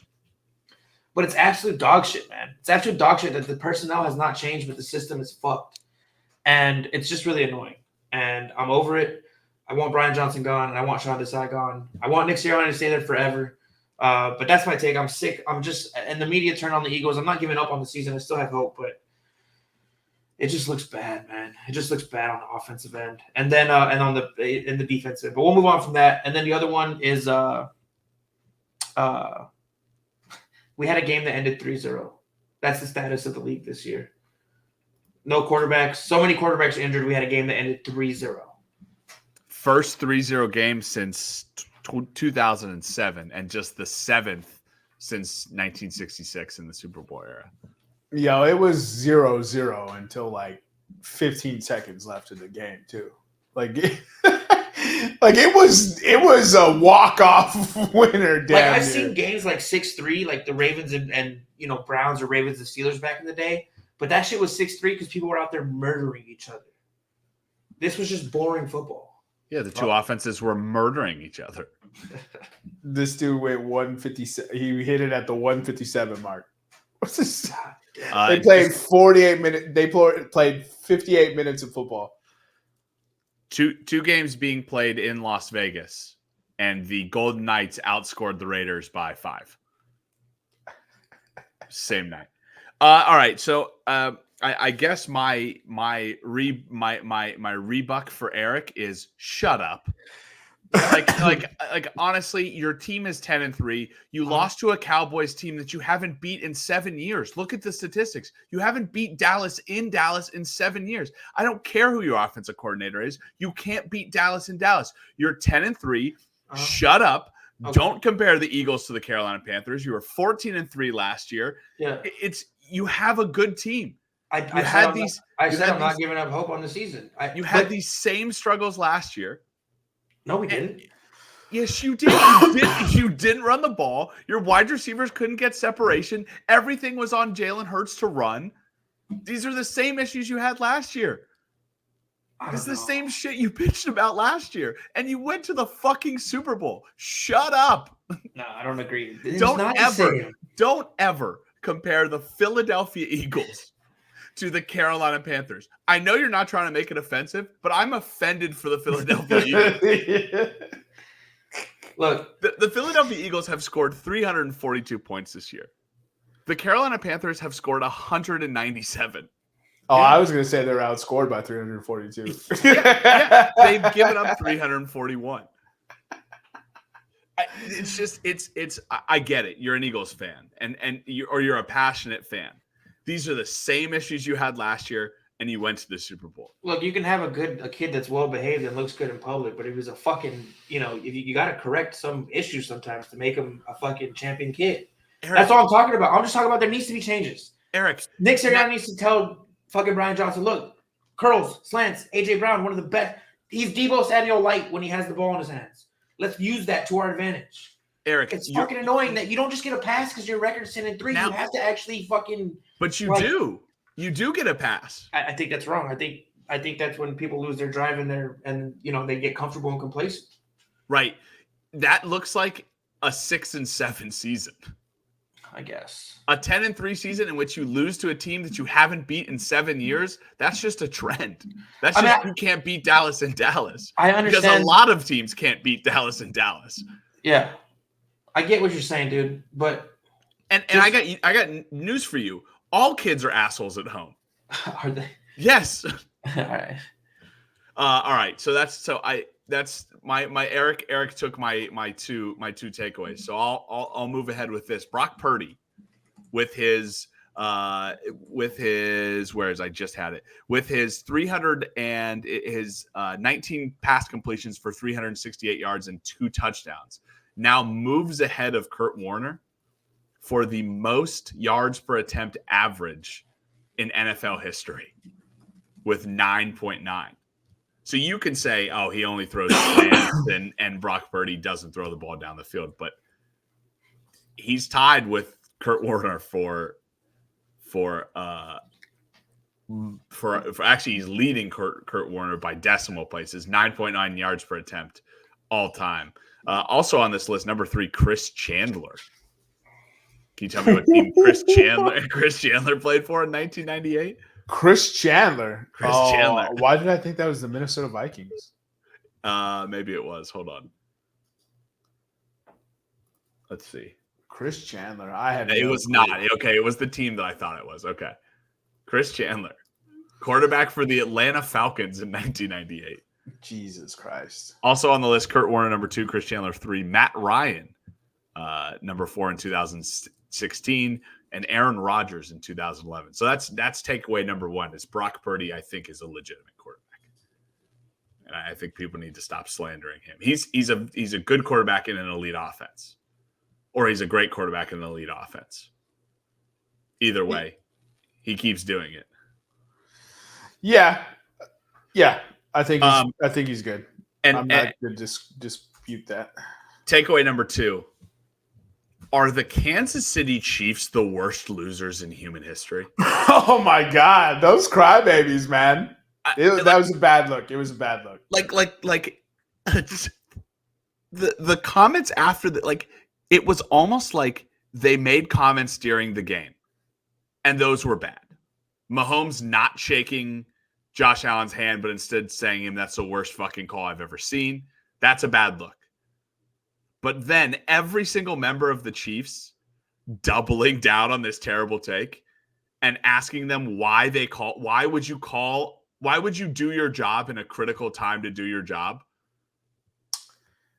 But it's absolute dog shit, man. It's absolute dog shit that the personnel has not changed, but the system is fucked. And it's just really annoying. And I'm over it. I want Brian Johnson gone, and I want Sean Desai gone. I want Nick Sirianni to stay there forever. But that's my take. I'm sick. I'm just – and the media turned on the Eagles. I'm not giving up on the season. I still have hope, but it just looks bad, man. It just looks bad on the offensive end. And then and in the defensive. But we'll move on from that. And then the other one is we had a game that ended 3-0. That's the status of the league this year. No quarterbacks. So many quarterbacks injured. We had a game that ended 3-0. First 3-0 game since 2007 and just the 7th since 1966 in the Super Bowl era. Yo, it was 0-0 until like 15 seconds left in the game too. Like it was a walk-off winner. Like I've seen games like 6-3, like the Ravens and Browns or Ravens and Steelers back in the day, but that shit was 6-3 because people were out there murdering each other. This was just boring football. Yeah, the two offenses were murdering each other. This dude went 157. He hit it at the 157 mark. What's this? They played 48 minutes. They played 58 minutes of football. Two games being played in Las Vegas, and the Golden Knights outscored the Raiders by 5. Same night. All right, so I guess my rebuck for Eric is shut up. Like honestly, your team is 10-3. You lost to a Cowboys team that you haven't beat in 7 years. Look at the statistics. You haven't beat Dallas in 7 years. I don't care who your offensive coordinator is. You can't beat Dallas in Dallas. You're 10-3. Shut up. Okay. Don't compare the Eagles to the Carolina Panthers. You were 14-3 last year. Yeah, you have a good team. I said I'm not giving up hope on the season. You had these same struggles last year. No, we didn't. Yes, you did. You didn't run the ball. Your wide receivers couldn't get separation. Everything was on Jalen Hurts to run. These are the same issues you had last year. It's the same shit you bitched about last year. And you went to the fucking Super Bowl. Shut up. No, I don't agree. Don't ever compare the Philadelphia Eagles to the Carolina Panthers. I know you're not trying to make it offensive, but I'm offended for the Philadelphia Eagles. Look, the Philadelphia Eagles have scored 342 points this year. The Carolina Panthers have scored 197. Oh, I was going to say they're outscored by 342. Yeah. They've given up 341. I get it. You're an Eagles fan, and you're a passionate fan. These are the same issues you had last year, and you went to the Super Bowl. Look, you can have a kid that's well behaved and looks good in public, but he was a fucking, you got to correct some issues sometimes to make him a fucking champion kid. Eric, that's all I'm talking about. I'm just talking about there needs to be changes. Eric, Nick Sirianni needs to tell fucking Brian Johnson, look, curls, slants, AJ Brown, one of the best. He's Deebo Samuel light when he has the ball in his hands. Let's use that to our advantage. Eric, it's fucking annoying that you don't just get a pass because your record's 10-3. You have to actually fucking. But you do. You do get a pass. I think that's wrong. I think that's when people lose their drive and they get comfortable and complacent. Right. that looks like a 6-7 season. I guess. A 10-3 season in which you lose to a team that you haven't beat in 7 years, that's just a trend. That's you can't beat Dallas in Dallas. I understand. Because a lot of teams can't beat Dallas in Dallas. Yeah. I get what you're saying, dude. But I got news for you. All kids are assholes at home. Are they? Yes. All right. All right. So that's my Eric. Eric took my two takeaways. So I'll move ahead with this. Brock Purdy with his whereas I just had it with his 300 and his 19 pass completions for 368 yards and 2 touchdowns now moves ahead of Kurt Warner for the most yards per attempt average in NFL history with 9.9. So you can say, oh, he only throws slants and Brock Purdy doesn't throw the ball down the field, but he's tied with Kurt Warner for actually he's leading Kurt Warner by decimal places, 9.9 yards per attempt all time. Also on this list, number 3, Chris Chandler. Can you tell me what team Chris Chandler played for in 1998? Chris Chandler. Chandler. Why did I think that was the Minnesota Vikings? Maybe it was. Hold on. Let's see. Chris Chandler. I had. It was not. Okay, it was the team that I thought it was. Okay. Chris Chandler, quarterback for the Atlanta Falcons in 1998. Jesus Christ. Also on the list, Kurt Warner, number 2, Chris Chandler, 3, Matt Ryan, number 4 in 2016, and Aaron Rodgers in 2011. So that's takeaway number 1 is Brock Purdy, I think, is a legitimate quarterback. And I think people need to stop slandering him. He's a good quarterback in an elite offense. Or he's a great quarterback in an elite offense. Either way, he keeps doing it. Yeah. I think he's good. And I'm not going to dispute that. Takeaway number 2. Are the Kansas City Chiefs the worst losers in human history? Oh my God. Those crybabies, man. That was a bad look. It was a bad look. Like the comments after that, it was almost like they made comments during the game, and those were bad. Mahomes not shaking Josh Allen's hand, but instead saying him, that's the worst fucking call I've ever seen. That's a bad look. But then every single member of the Chiefs doubling down on this terrible take and asking them why would you do your job in a critical time to do your job?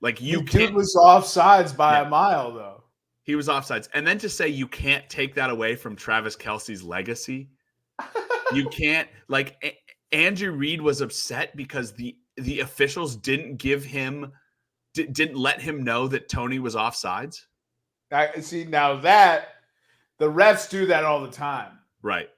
Dude was offsides by a mile, though. He was offsides. And then to say you can't take that away from Travis Kelce's legacy. You can't, Andrew Reid was upset because the officials didn't let him know that Tony was offsides. I see now that the refs do that all the time. Right.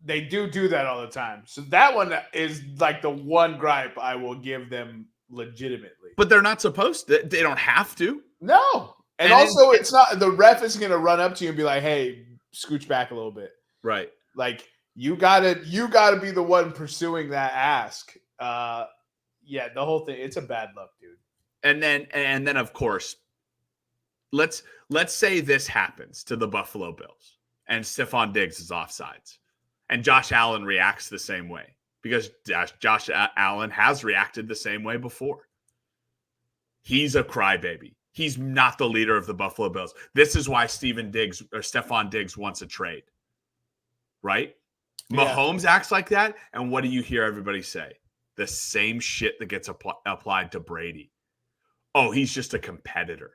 They do that all the time. So that one is the one gripe I will give them legitimately. But they're not supposed to. They don't have to. No. And also it's not the ref isn't going to run up to you and be like, "Hey, scooch back a little bit." Right. You gotta be the one pursuing that ask. The whole thing, it's a bad look, dude. And then of course, let's say this happens to the Buffalo Bills and Stephon Diggs is offsides. And Josh Allen reacts the same way because Josh Allen has reacted the same way before. He's a crybaby. He's not the leader of the Buffalo Bills. This is why Stephon Diggs wants a trade. Right? Yeah. Mahomes acts like that. And what do you hear everybody say? The same shit that gets applied to Brady. Oh, he's just a competitor.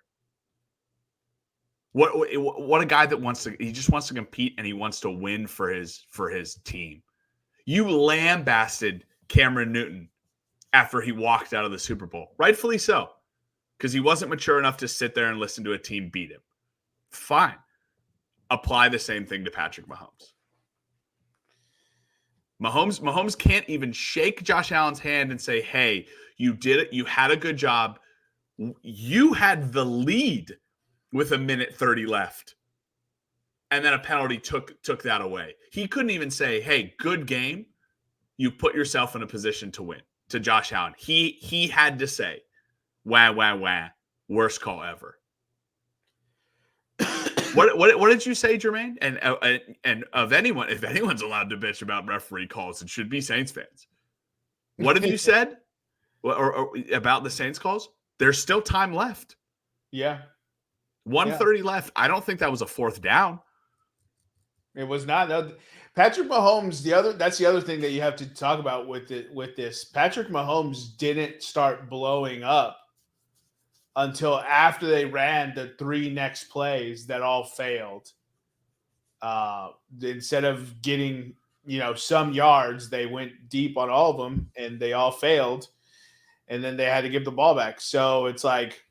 What a guy that he just wants to compete and he wants to win for his team. You lambasted Cameron Newton after he walked out of the Super Bowl. Rightfully so. Because he wasn't mature enough to sit there and listen to a team beat him. Fine. Apply the same thing to Patrick Mahomes. Mahomes can't even shake Josh Allen's hand and say, "Hey, you did it. You had a good job. You had the lead with 1:30 left." And then a penalty took that away. He couldn't even say, "Hey, good game. You put yourself in a position to win." To Josh Allen. He had to say, "Wah, wah, wah. Worst call ever. What did you say, Jermaine? And of anyone, if anyone's allowed to bitch about referee calls, it should be Saints fans. What have you said? Or about the Saints calls? There's still time left. Yeah. 1:30 left. I don't think that was a fourth down. It was not. Patrick Mahomes, that's the other thing that you have to talk about with this. Patrick Mahomes didn't start blowing up until after they ran the 3 next plays that all failed. Instead of getting, some yards, they went deep on all of them and they all failed. And then they had to give the ball back. So it's like,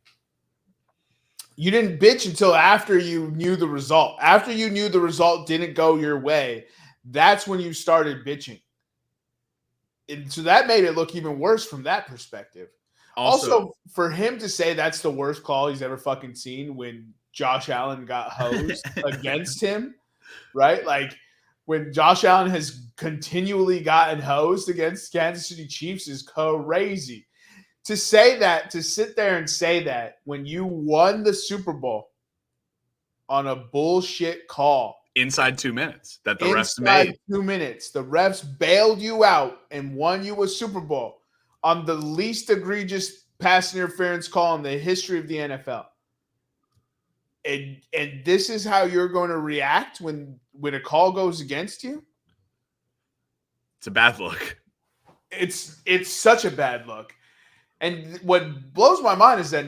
you didn't bitch until after you knew the result. After you knew the result didn't go your way, that's when you started bitching. And so that made it look even worse from that perspective. Also, for him to say that's the worst call he's ever fucking seen when Josh Allen got hosed against him, right? Like, when Josh Allen has continually gotten hosed against Kansas City Chiefs is crazy. To say that, to sit there and say that when you won the Super Bowl on a bullshit call. Inside 2 minutes that the refs made. 2 minutes. The refs bailed you out and won you a Super Bowl on the least egregious pass interference call in the history of the NFL. And this is how you're going to react when a call goes against you? It's a bad look. It's such a bad look. And what blows my mind is that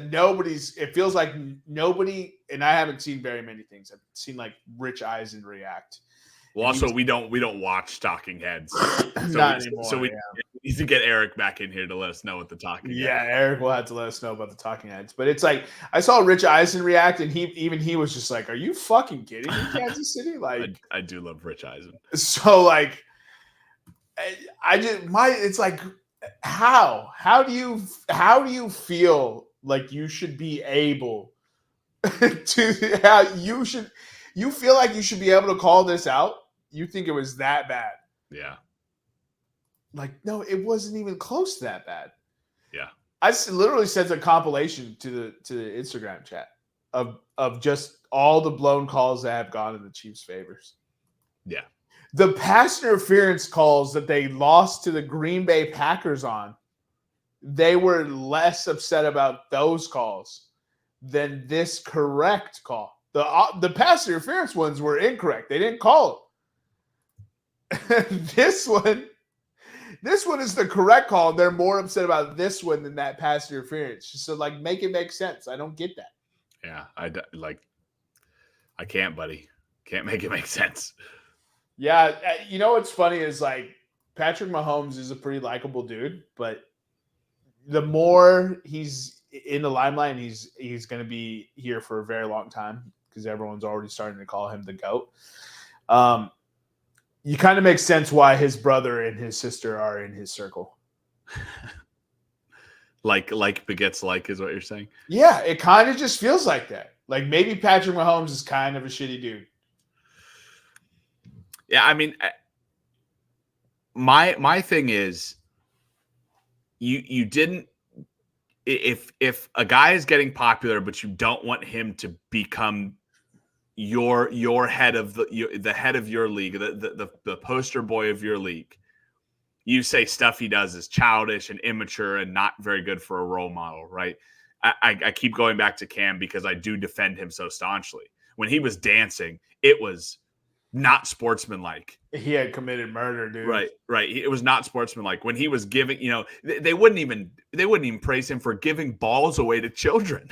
it feels like nobody, and I haven't seen very many things. I've seen like Rich Eisen react. Well, also we don't watch Talking Heads. Not anymore. So we need to get Eric back in here to let us know what the Talking Heads. Yeah, Eric will have to let us know about the Talking Heads. But it's like, I saw Rich Eisen react, and he was just like, "Are you fucking kidding me, Kansas City?" Like, I do love Rich Eisen. So like, it's like, how do you feel like you should be able to you feel like you should be able to call this out? You think it was that bad? Yeah. Like, no, it wasn't even close to that bad. Yeah. I literally sent a compilation to the Instagram chat of just all the blown calls that have gone in the Chiefs' favors. Yeah. The pass interference calls that they lost to the Green Bay Packers on, they were less upset about those calls than this correct call. The pass interference ones were incorrect. They didn't call it. This one is the correct call. They're more upset about this one than that pass interference. So, like, make it make sense. I don't get that. Yeah, I can't, buddy. Can't make it make sense. Yeah, what's funny is, like, Patrick Mahomes is a pretty likable dude, but the more he's in the limelight, and he's going to be here for a very long time because everyone's already starting to call him the GOAT. You kind of make sense why his brother and his sister are in his circle. like begets like is what you're saying? Yeah, it kind of just feels like that. Like, maybe Patrick Mahomes is kind of a shitty dude. Yeah, I mean, my thing is, you didn't. If a guy is getting popular, but you don't want him to become your head of the head of your league, the poster boy of your league, you say stuff he does is childish and immature and not very good for a role model, right? I keep going back to Cam because I do defend him so staunchly. When he was dancing, it was not sportsmanlike. He had committed murder, dude. Right. It was not sportsmanlike. When he was giving, they wouldn't even praise him for giving balls away to children.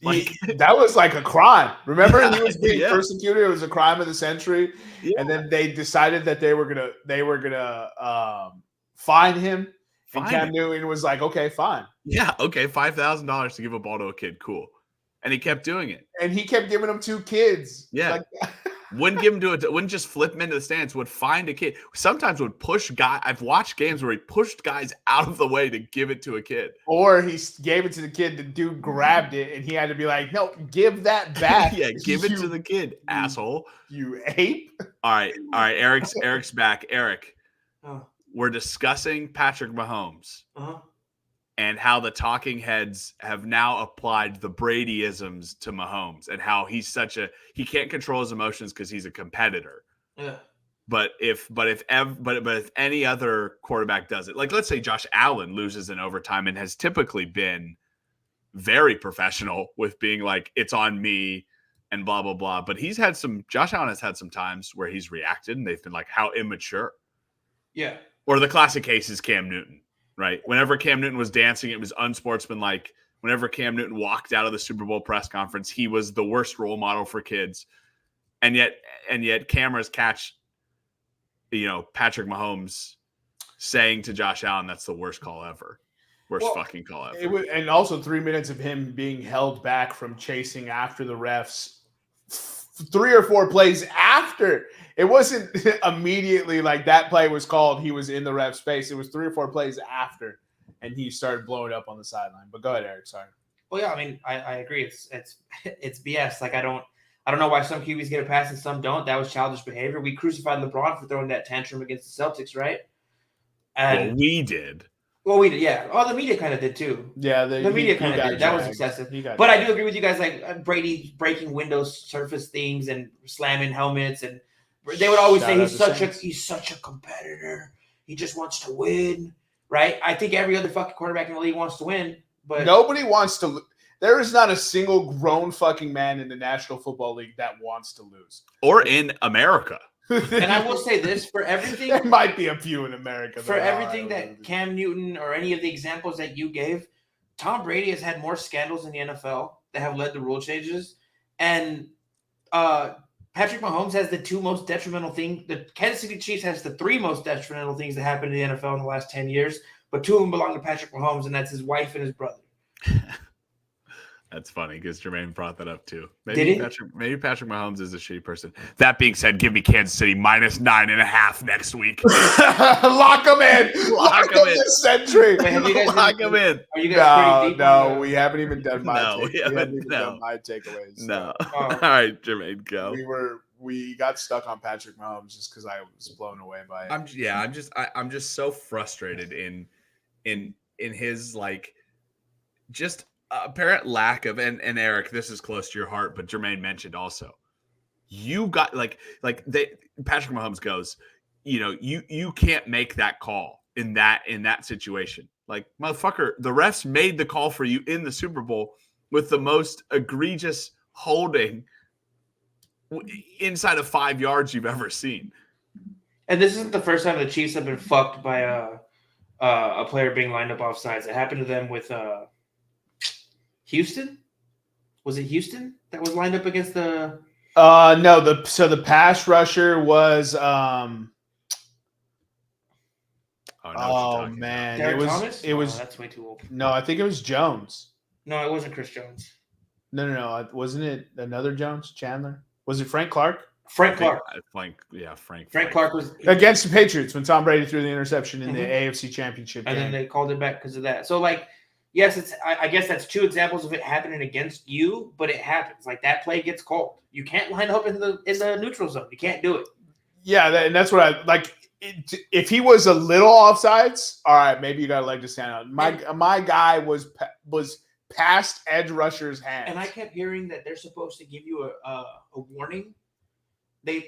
Like, that was like a crime. Remember, he was being persecuted. It was a crime of the century. Yeah. And then they decided that they were gonna fine him. And Cam Newton was like, "Okay, fine. Yeah, okay, $5,000 to give a ball to a kid, cool." And he kept doing it. And he kept giving them 2 kids. Yeah. Wouldn't give him wouldn't just flip him into the stands, would find a kid. Sometimes would push guy. I've watched games where he pushed guys out of the way to give it to a kid. Or he gave it to the kid, the dude grabbed it, and he had to be like, "No, give that back." Yeah, give it to the kid, asshole. You ape. All right. Eric's back. Eric, we're discussing Patrick Mahomes. Uh-huh. and how the talking heads have now applied the Bradyisms to Mahomes and how he can't control his emotions because he's a competitor. Yeah. But if any other quarterback does it, like let's say Josh Allen loses in overtime and has typically been very professional with being like, it's on me and blah, blah, blah. But Josh Allen has had some times where he's reacted and they've been like, how immature. Yeah. Or the classic case is Cam Newton, right? Whenever Cam Newton was dancing, it was unsportsmanlike. Whenever Cam Newton walked out of the Super Bowl press conference, he was the worst role model for kids. And yet cameras catch, Patrick Mahomes saying to Josh Allen, that's the worst call ever. Fucking call ever. And also 3 minutes of him being held back from chasing after the refs 3 or 4 plays after. It wasn't immediately like that play was called, he was in the ref space. It was 3 or 4 plays after, and he started blowing up on the sideline. But go ahead, Eric. Sorry. Well, yeah, I mean, I agree. It's BS. Like I don't know why some QBs get a pass and some don't. That was childish behavior. We crucified LeBron for throwing that tantrum against the Celtics, right? And well, we did. Well, we did, yeah. Oh, the media kind of did too. Yeah, the media kind of did. That was excessive. But I do agree with you guys. Like Brady breaking windows, surface things, and slamming helmets, and they would always say he's such a competitor. He just wants to win, right? I think every other fucking quarterback in the league wants to win, but nobody wants to. There is not a single grown fucking man in the National Football League that wants to lose, or in America. And I will say this, for everything, there might be a few in America. For everything that Cam Newton or any of the examples that you gave, Tom Brady has had more scandals in the NFL that have led to rule changes, and Patrick Mahomes has the 2 most detrimental things. The Kansas City Chiefs has the 3 most detrimental things that happened in the NFL in the last 10 years, but 2 of them belong to Patrick Mahomes, and that's his wife and his brother. That's funny because Jermaine brought that up too. Maybe Patrick Mahomes is a shitty person. That being said, give me Kansas City -9.5 next week. Lock them in. Lock them in. Century. Lock them in. Are you guys pretty deep? No, we haven't even done my takeaways. No. All right, Jermaine, go. We got stuck on Patrick Mahomes just because I was blown away by it. I'm just so frustrated in his like just apparent lack of and Eric, this is close to your heart, but Jermaine mentioned also. You got Patrick Mahomes goes, you can't make that call in that situation. Like, motherfucker, the refs made the call for you in the Super Bowl with the most egregious holding inside of 5 yards you've ever seen. And this isn't the first time the Chiefs have been fucked by a player being lined up offsides. It happened to them with Houston. Was it Houston that was lined up against the? No. The pass rusher was. Oh man, Derek it was. Thomas? It was. That's way too old. No, I think it was Jones. No, it wasn't Chris Jones. No. Wasn't it another Jones? Chandler? Was it Frank Clark? Frank Clark. Frank Clark was against the Patriots when Tom Brady threw the interception in the AFC Championship game. And then they called it back because of that. So, yes, I guess that's 2 examples of it happening against you, but it happens. Like, that play gets called. You can't line up in the neutral zone. You can't do it. Yeah, and that's what I like. If he was a little offsides, all right, maybe you got a leg to stand out. My guy was past edge rusher's hands. And I kept hearing that they're supposed to give you a warning.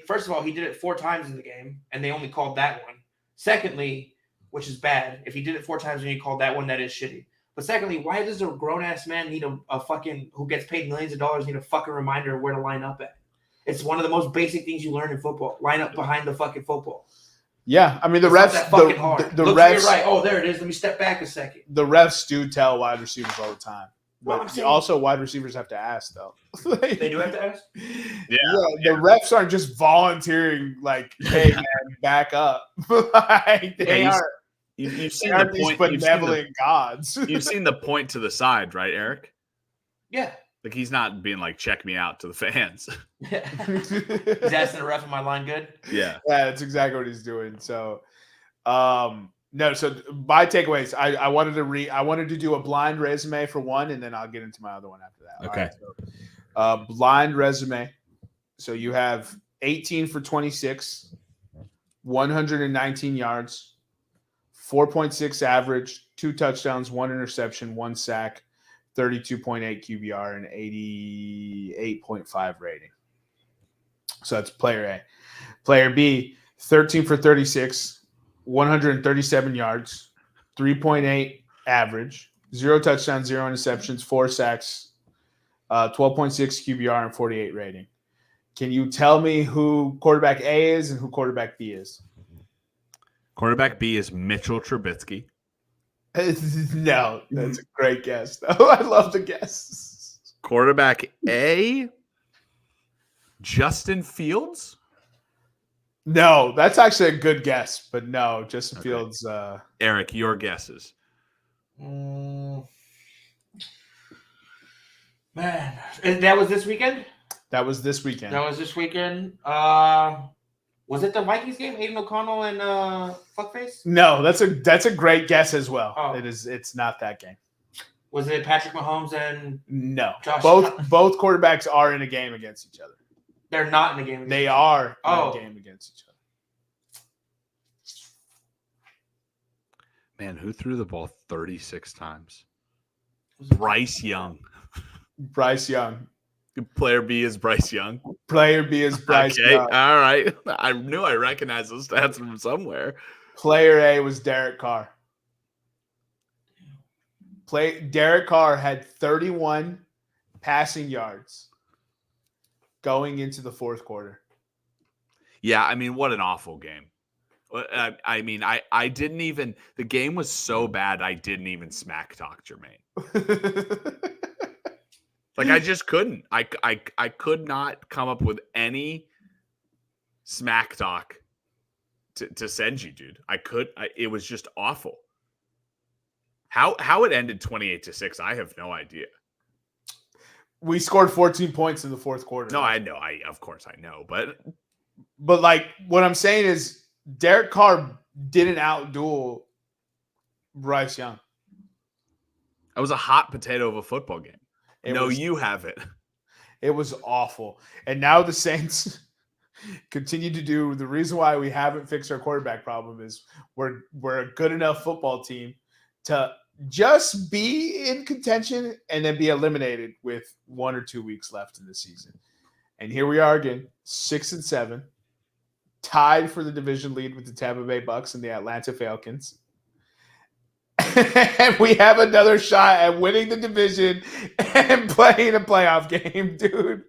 First of all, he did it 4 times in the game, and they only called that one. Secondly, which is bad, if he did it 4 times and you called that one, that is shitty. But secondly, why does a grown-ass man need a fucking, who gets paid millions of dollars, need a fucking reminder of where to line up at? It's one of the most basic things you learn in football. Line up behind the fucking football. Yeah, I mean, the refs, the refs, right. Oh, there it is. Let me step back a second. The refs do tell wide receivers all the time. But also, wide receivers have to ask, though. They do have to ask? Yeah. The refs aren't just volunteering, like, hey, man, back up. They are. You've seen the point. Benevolent gods. You've seen the point to the side, right, Eric? Yeah. Like, he's not being like, check me out to the fans. He's asking the ref, am I line good? Yeah. Yeah, that's exactly what he's doing. So, no, so my takeaways, I wanted to do a blind resume for one, and then I'll get into my other one after that. Okay. Right, so, blind resume. So you have 18 for 26, 119 yards, 4.6 average, 2 touchdowns, 1 interception, 1 sack, 32.8 QBR, and 88.5 rating. So that's player A. Player B, 13 for 36, 137 yards, 3.8 average, 0 touchdowns, 0 interceptions, 4 sacks, 12.6 QBR, and 48 rating. Can you tell me who quarterback A is and who quarterback B is? Quarterback B is Mitchell Trubisky. No, that's a great guess, though. I love the guess. Quarterback A, Justin Fields. No, that's actually a good guess, but no, Justin Fields. Eric, your guesses. Man, that was this weekend? That was this weekend. Was it the Vikings game? Aiden O'Connell and Fuckface? No, that's a great guess as well. Oh. It's not that game. Was it Patrick Mahomes and No? Josh Both quarterbacks are in a game against each other. They're not in the game. They are in a game against each other. Man, who threw the ball 36 times? Bryce Young. Bryce Young. Player B is Bryce Young. Player B is Bryce Young. All right. I knew I recognized those stats from somewhere. Player A was Derek Carr. Derek Carr had 31 passing yards going into the fourth quarter. Yeah, I mean, what an awful game. I didn't even – the game was so bad I didn't even smack talk Jermaine. Like, I just couldn't. I could not come up with any smack talk to send you, dude. It was just awful. How it ended 28-6, I have no idea. We scored 14 points in the fourth quarter. No, I know. Of course I know, but like what I'm saying is Derek Carr didn't outduel Bryce Young. It was a hot potato of a football game. You have it. It was awful. And now the Saints continue to do the reason why we haven't fixed our quarterback problem is we're a good enough football team to just be in contention and then be eliminated with 1 or 2 weeks left in the season. And here we are again, 6-7, tied for the division lead with the Tampa Bay Bucks and the Atlanta Falcons. And we have another shot at winning the division and playing a playoff game, dude.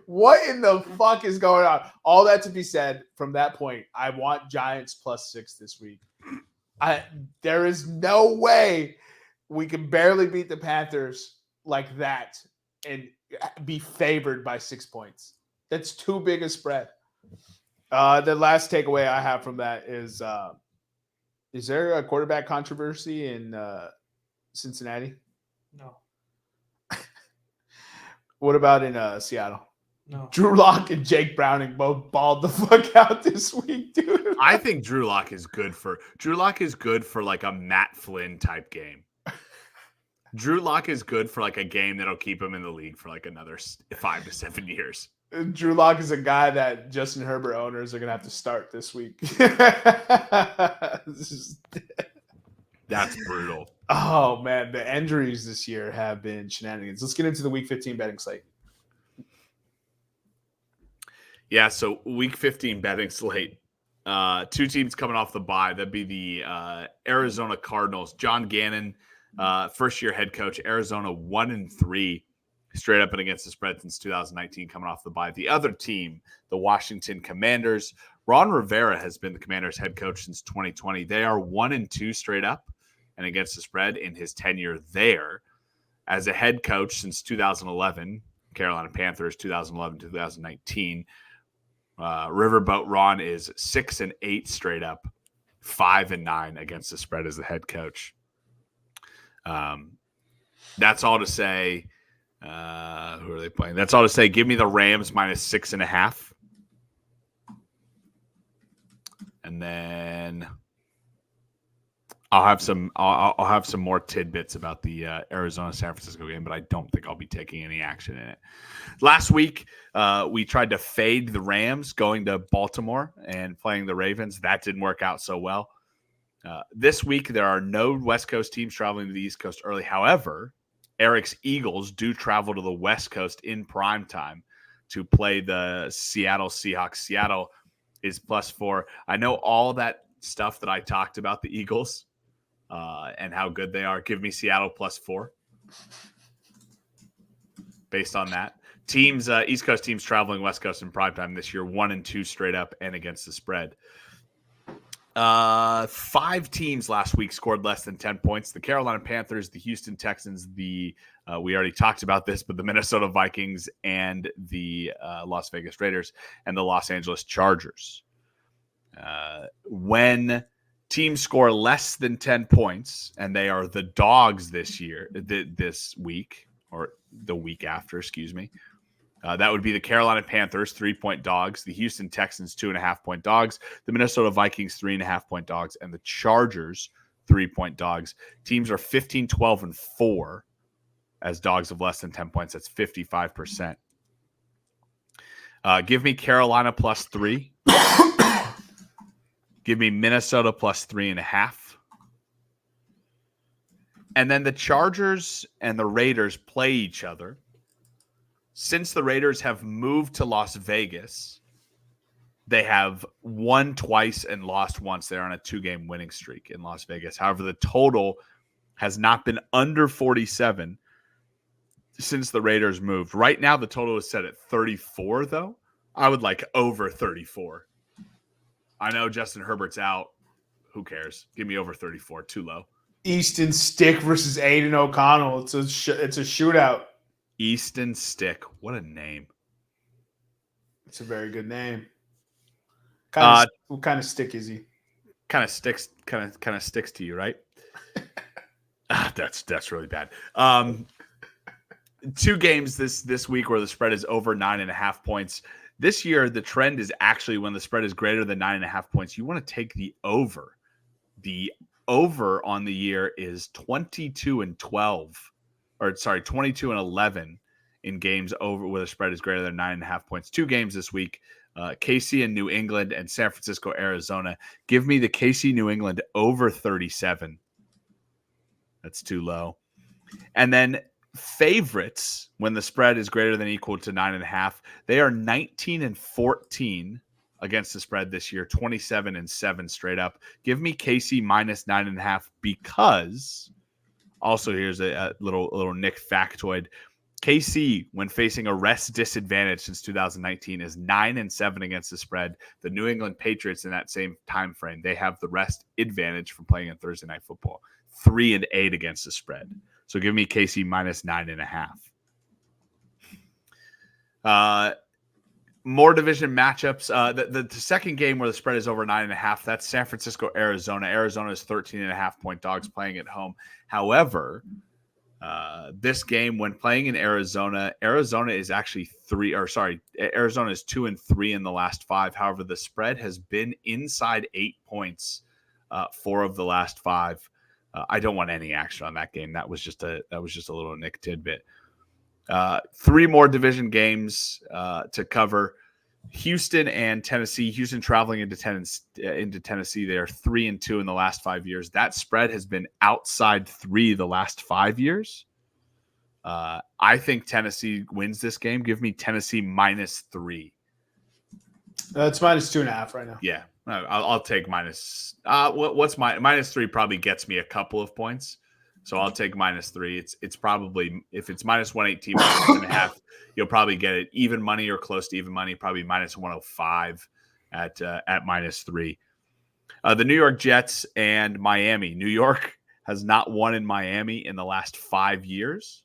What in the fuck is going on? All that to be said, from that point, I want Giants +6 this week. There is no way we can barely beat the Panthers like that and be favored by 6 points. That's too big a spread. The last takeaway I have from that is there a quarterback controversy in Cincinnati? No. What about in Seattle? No. Drew Lock and Jake Browning both balled the fuck out this week, dude. I think Drew Lock is good for like a Matt Flynn type game. Drew Lock is good for like a game that'll keep him in the league for like another 5 to 7 years. Drew Lock is a guy that Justin Herbert owners are going to have to start this week. That's brutal. Oh, man. The injuries this year have been shenanigans. Let's get into the Week 15 betting slate. Yeah, so Week 15 betting slate. 2 teams coming off the bye. That'd be the Arizona Cardinals. John Gannon, first-year head coach. Arizona 1-3. Straight up and against the spread since 2019, coming off the bye. The other team, the Washington Commanders. Ron Rivera has been the Commanders' head coach since 2020. They are 1-2 straight up and against the spread in his tenure there. As a head coach since 2011, Carolina Panthers, 2011-2019. Riverboat Ron is 6-8 straight up, 5-9 against the spread as the head coach. That's all to say. Who are they playing? That's all to say. Give me the Rams -6.5. And then I'll have some more tidbits about the Arizona San Francisco game, but I don't think I'll be taking any action in it. Last week, we tried to fade the Rams going to Baltimore and playing the Ravens. That didn't work out so well. This week, there are no West Coast teams traveling to the East Coast early. However, Eric's Eagles do travel to the West Coast in prime time to play the Seattle Seahawks. Seattle is +4. I know all that stuff that I talked about the Eagles and how good they are. Give me Seattle +4 based on that. Teams, East Coast teams traveling West Coast in primetime this year, 1-2 straight up and against the spread. 5 teams last week scored less than 10 points. The Carolina Panthers, the Houston Texans, we already talked about this, but the Minnesota Vikings and the Las Vegas Raiders and the Los Angeles Chargers. When teams score less than 10 points, and they are the dogs this week, or the week after, excuse me, that would be the Carolina Panthers, 3-point dogs, the Houston Texans, 2.5-point dogs, the Minnesota Vikings, 3.5-point dogs, and the Chargers, 3-point dogs. Teams are 15, 12, and 4 as dogs of less than 10 points. That's 55%. Give me Carolina +3. Give me Minnesota +3.5. And then the Chargers and the Raiders play each other. Since the Raiders have moved to Las Vegas, they have won twice and lost once. They're on a 2-game winning streak in Las Vegas. However, the total has not been under 47 since the Raiders moved. Right now, the total is set at 34, though. I would like over 34. I know Justin Herbert's out. Who cares? Give me over 34. Too low. Easton Stick versus Aiden O'Connell. It's a shootout. Easton Stick. What a name. It's a very good name. What kind of stick is he? Kind of sticks to you, right? That's really bad. 2 games this week where the spread is over 9.5 points. This year, the trend is actually when the spread is greater than 9.5 points, you want to take the over. The over on the year is 22-11 in games over where the spread is greater than 9.5 points. 2 games this week, KC and New England and San Francisco, Arizona. Give me the KC New England over 37. That's too low. And then favorites when the spread is greater than equal to 9.5. They are 19-14 against the spread this year, 27-7 straight up. Give me KC -9.5 because also here's a little Nick factoid. KC, when facing a rest disadvantage since 2019, is 9-7 against the spread. The New England Patriots in that same time frame, they have the rest advantage from playing on Thursday Night Football, 3-8 against the spread. So give me KC -9.5. More division matchups. The second game where the spread is over 9.5, that's San Francisco, Arizona. Arizona is 13.5-point dogs playing at home. However, this game, when playing in Arizona is actually Arizona is 2-3 in the last 5. However, the spread has been inside 8 points 4 of the last 5. I don't want any action on that game. That was just a little Nick tidbit. 3 more division games to cover. Houston and Tennessee. Houston traveling into Tennessee. They are 3-2 in the last 5 years. That spread has been outside 3 the last 5 years. I think Tennessee wins this game. Give me Tennessee -3. It's -2.5 right now. Yeah, I'll take minus. What's my -3? Probably gets me a couple of points. So I'll take -3. It's probably, if it's -118, -1.5, you'll probably get it even money or close to even money, probably -105 at -3. The New York Jets and Miami. New York has not won in Miami in the last 5 years.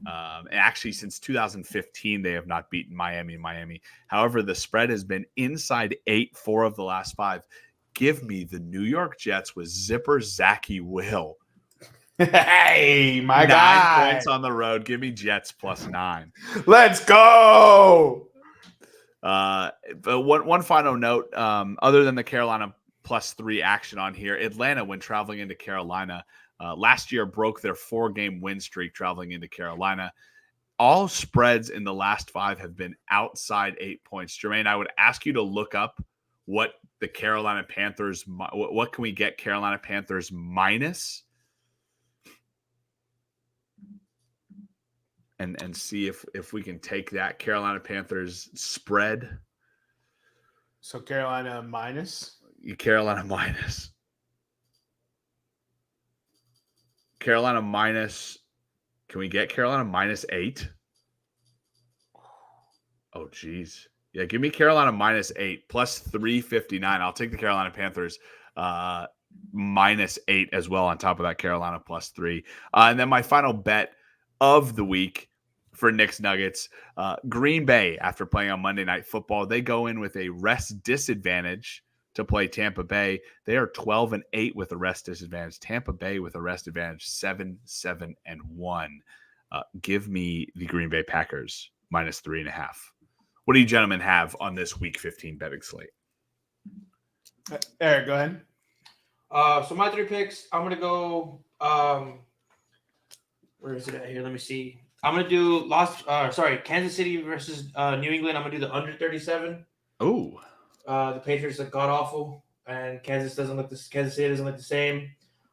And actually, since 2015, they have not beaten Miami. However, the spread has been inside 8 4 of the last 5. Give me the New York Jets with zipper Zachy Will. Hey, my 9 guy. points on the road. Give me Jets +9. Let's go. But one final note, other than the Carolina +3 action on here, Atlanta, when traveling into Carolina, last year broke their 4-game win streak traveling into Carolina. All spreads in the last 5 have been outside 8 points. Jermaine, I would ask you to look up what the Carolina Panthers. What can we get Carolina Panthers minus? And see if we can take that Carolina Panthers spread. So Carolina minus. Carolina minus. Carolina minus. Can we get Carolina -8? Oh, geez. Yeah, give me Carolina -8 plus 359. I'll take the Carolina Panthers -8 as well on top of that Carolina +3. And then my final bet of the week for Knicks Nuggets, Green Bay, after playing on Monday Night Football, they go in with a rest disadvantage to play Tampa Bay. They are 12-8 with a rest disadvantage. Tampa Bay with a rest advantage 7-7-1. Give me the Green Bay Packers -3.5. What do you gentlemen have on this Week 15 betting slate? Eric, go ahead. So my 3 picks, I'm gonna go. Where is it at here? Let me see. I'm gonna do Kansas City versus New England. I'm gonna do the under 37. Oh, the Patriots are god awful, and Kansas City doesn't look the same.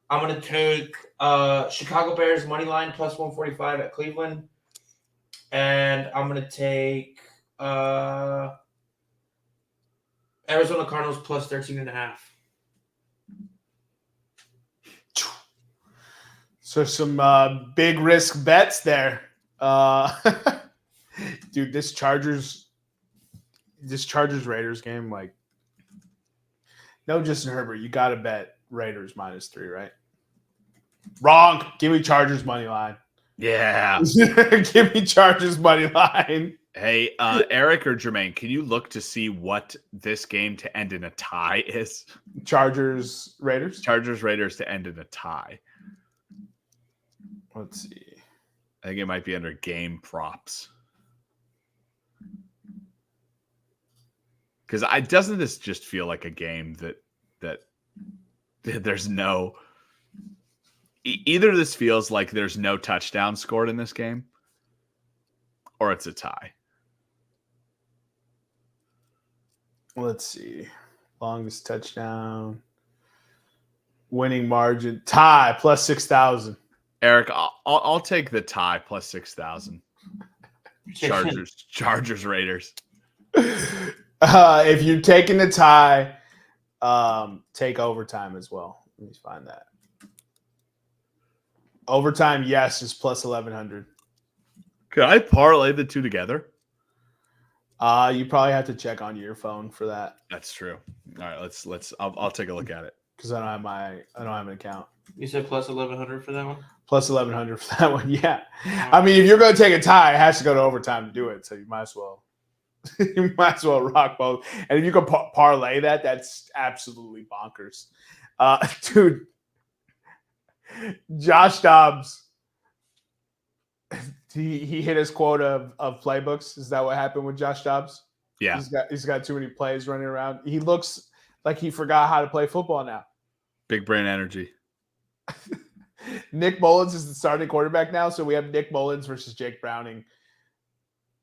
I'm gonna take Chicago Bears money line plus 145 at Cleveland, and I'm gonna take Arizona Cardinals plus 13.5. So some big risk bets there. Dude, this Chargers Raiders game, like, no Justin Herbert, you got to bet Raiders -3, right? Wrong. Give me Chargers money line. yeah. Give me Chargers money line. Hey, Eric or Jermaine, can you look to see what this game to end in a tie is? Chargers Raiders. Chargers Raiders to end in a tie. Let's see. I think it might be under game props. Because doesn't this just feel like a game that there's no either this feels like there's no touchdown scored in this game, or it's a tie. Let's see. Longest touchdown. Winning margin. Tie plus 6,000. Eric, I'll take the tie plus 6,000. Chargers Raiders. If you're taking the tie, take overtime as well. Let me find that. Overtime, yes, is plus 1,100. Could I parlay the two together? You probably have to check on your phone for that. That's true. All right, let's. I'll take a look at it because I don't have an account. You said plus 1,100 for that one. Plus 1,100 for that one. Yeah, I mean, if you're going to take a tie, it has to go to overtime to do it. So you might as well. You might as well rock both. And if you can parlay that, that's absolutely bonkers. Dude, Josh Dobbs, he hit his quota of playbooks. Is that what happened with Josh Dobbs? Yeah. He's got too many plays running around. He looks like he forgot how to play football now. Big brain energy. Nick Mullins is the starting quarterback now, so we have Nick Mullins versus Jake Browning.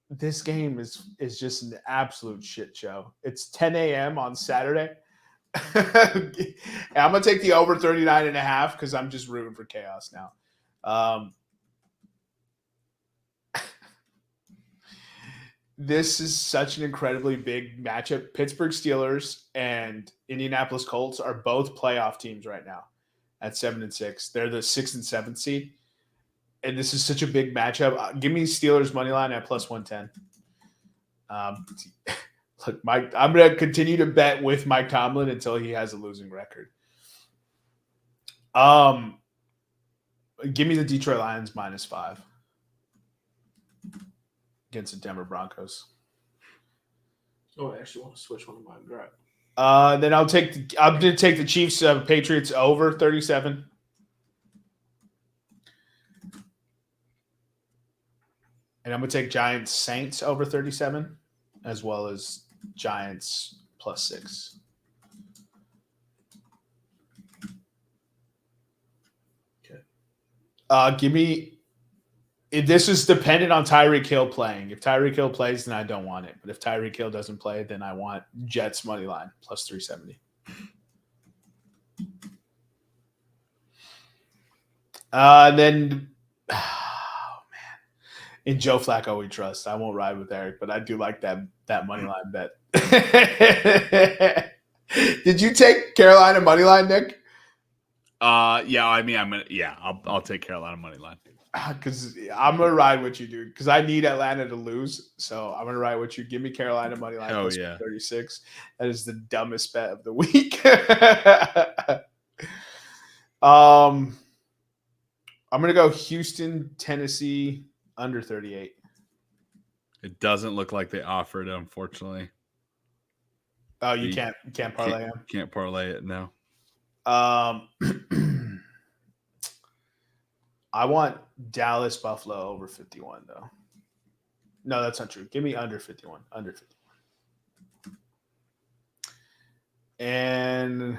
This game is just an absolute shit show. It's 10 a.m. on Saturday. I'm going to take the over 39.5 because I'm just rooting for chaos now. This is such an incredibly big matchup. Pittsburgh Steelers and Indianapolis Colts are both playoff teams right now at 7-6. They're the 6th and 7th seed. And this is such a big matchup. Give me Steelers money line at plus 110. Look, Mike, I'm going to continue to bet with Mike Tomlin until he has a losing record. Give me the Detroit Lions -5 against the Denver Broncos. Oh, I actually want to switch one of mine. Right. Then I'm going to take the Chiefs Patriots over 37. And I'm going to take Giants Saints over 37, as well as Giants +6. Okay. Give me This is dependent on Tyreek Hill playing. If Tyreek Hill plays, then I don't want it. But if Tyreek Hill doesn't play, then I want Jets money line plus 370. Then, oh man, in Joe Flacco we trust. I won't ride with Eric, but I do like that money line bet. Did you take Carolina money line, Nick? Yeah. I mean, I'll take Carolina money line. Because I'm gonna ride with you, dude. Because I need Atlanta to lose, so I'm gonna ride with you. Give me Carolina money line plus 36. That is the dumbest bet of the week. I'm gonna go Houston, Tennessee under 38. It doesn't look like they offered it, unfortunately. Oh, you can't parlay them. Can't parlay it, no. I want Dallas Buffalo over 51 though. No, that's not true. Give me under 51. Under 51. And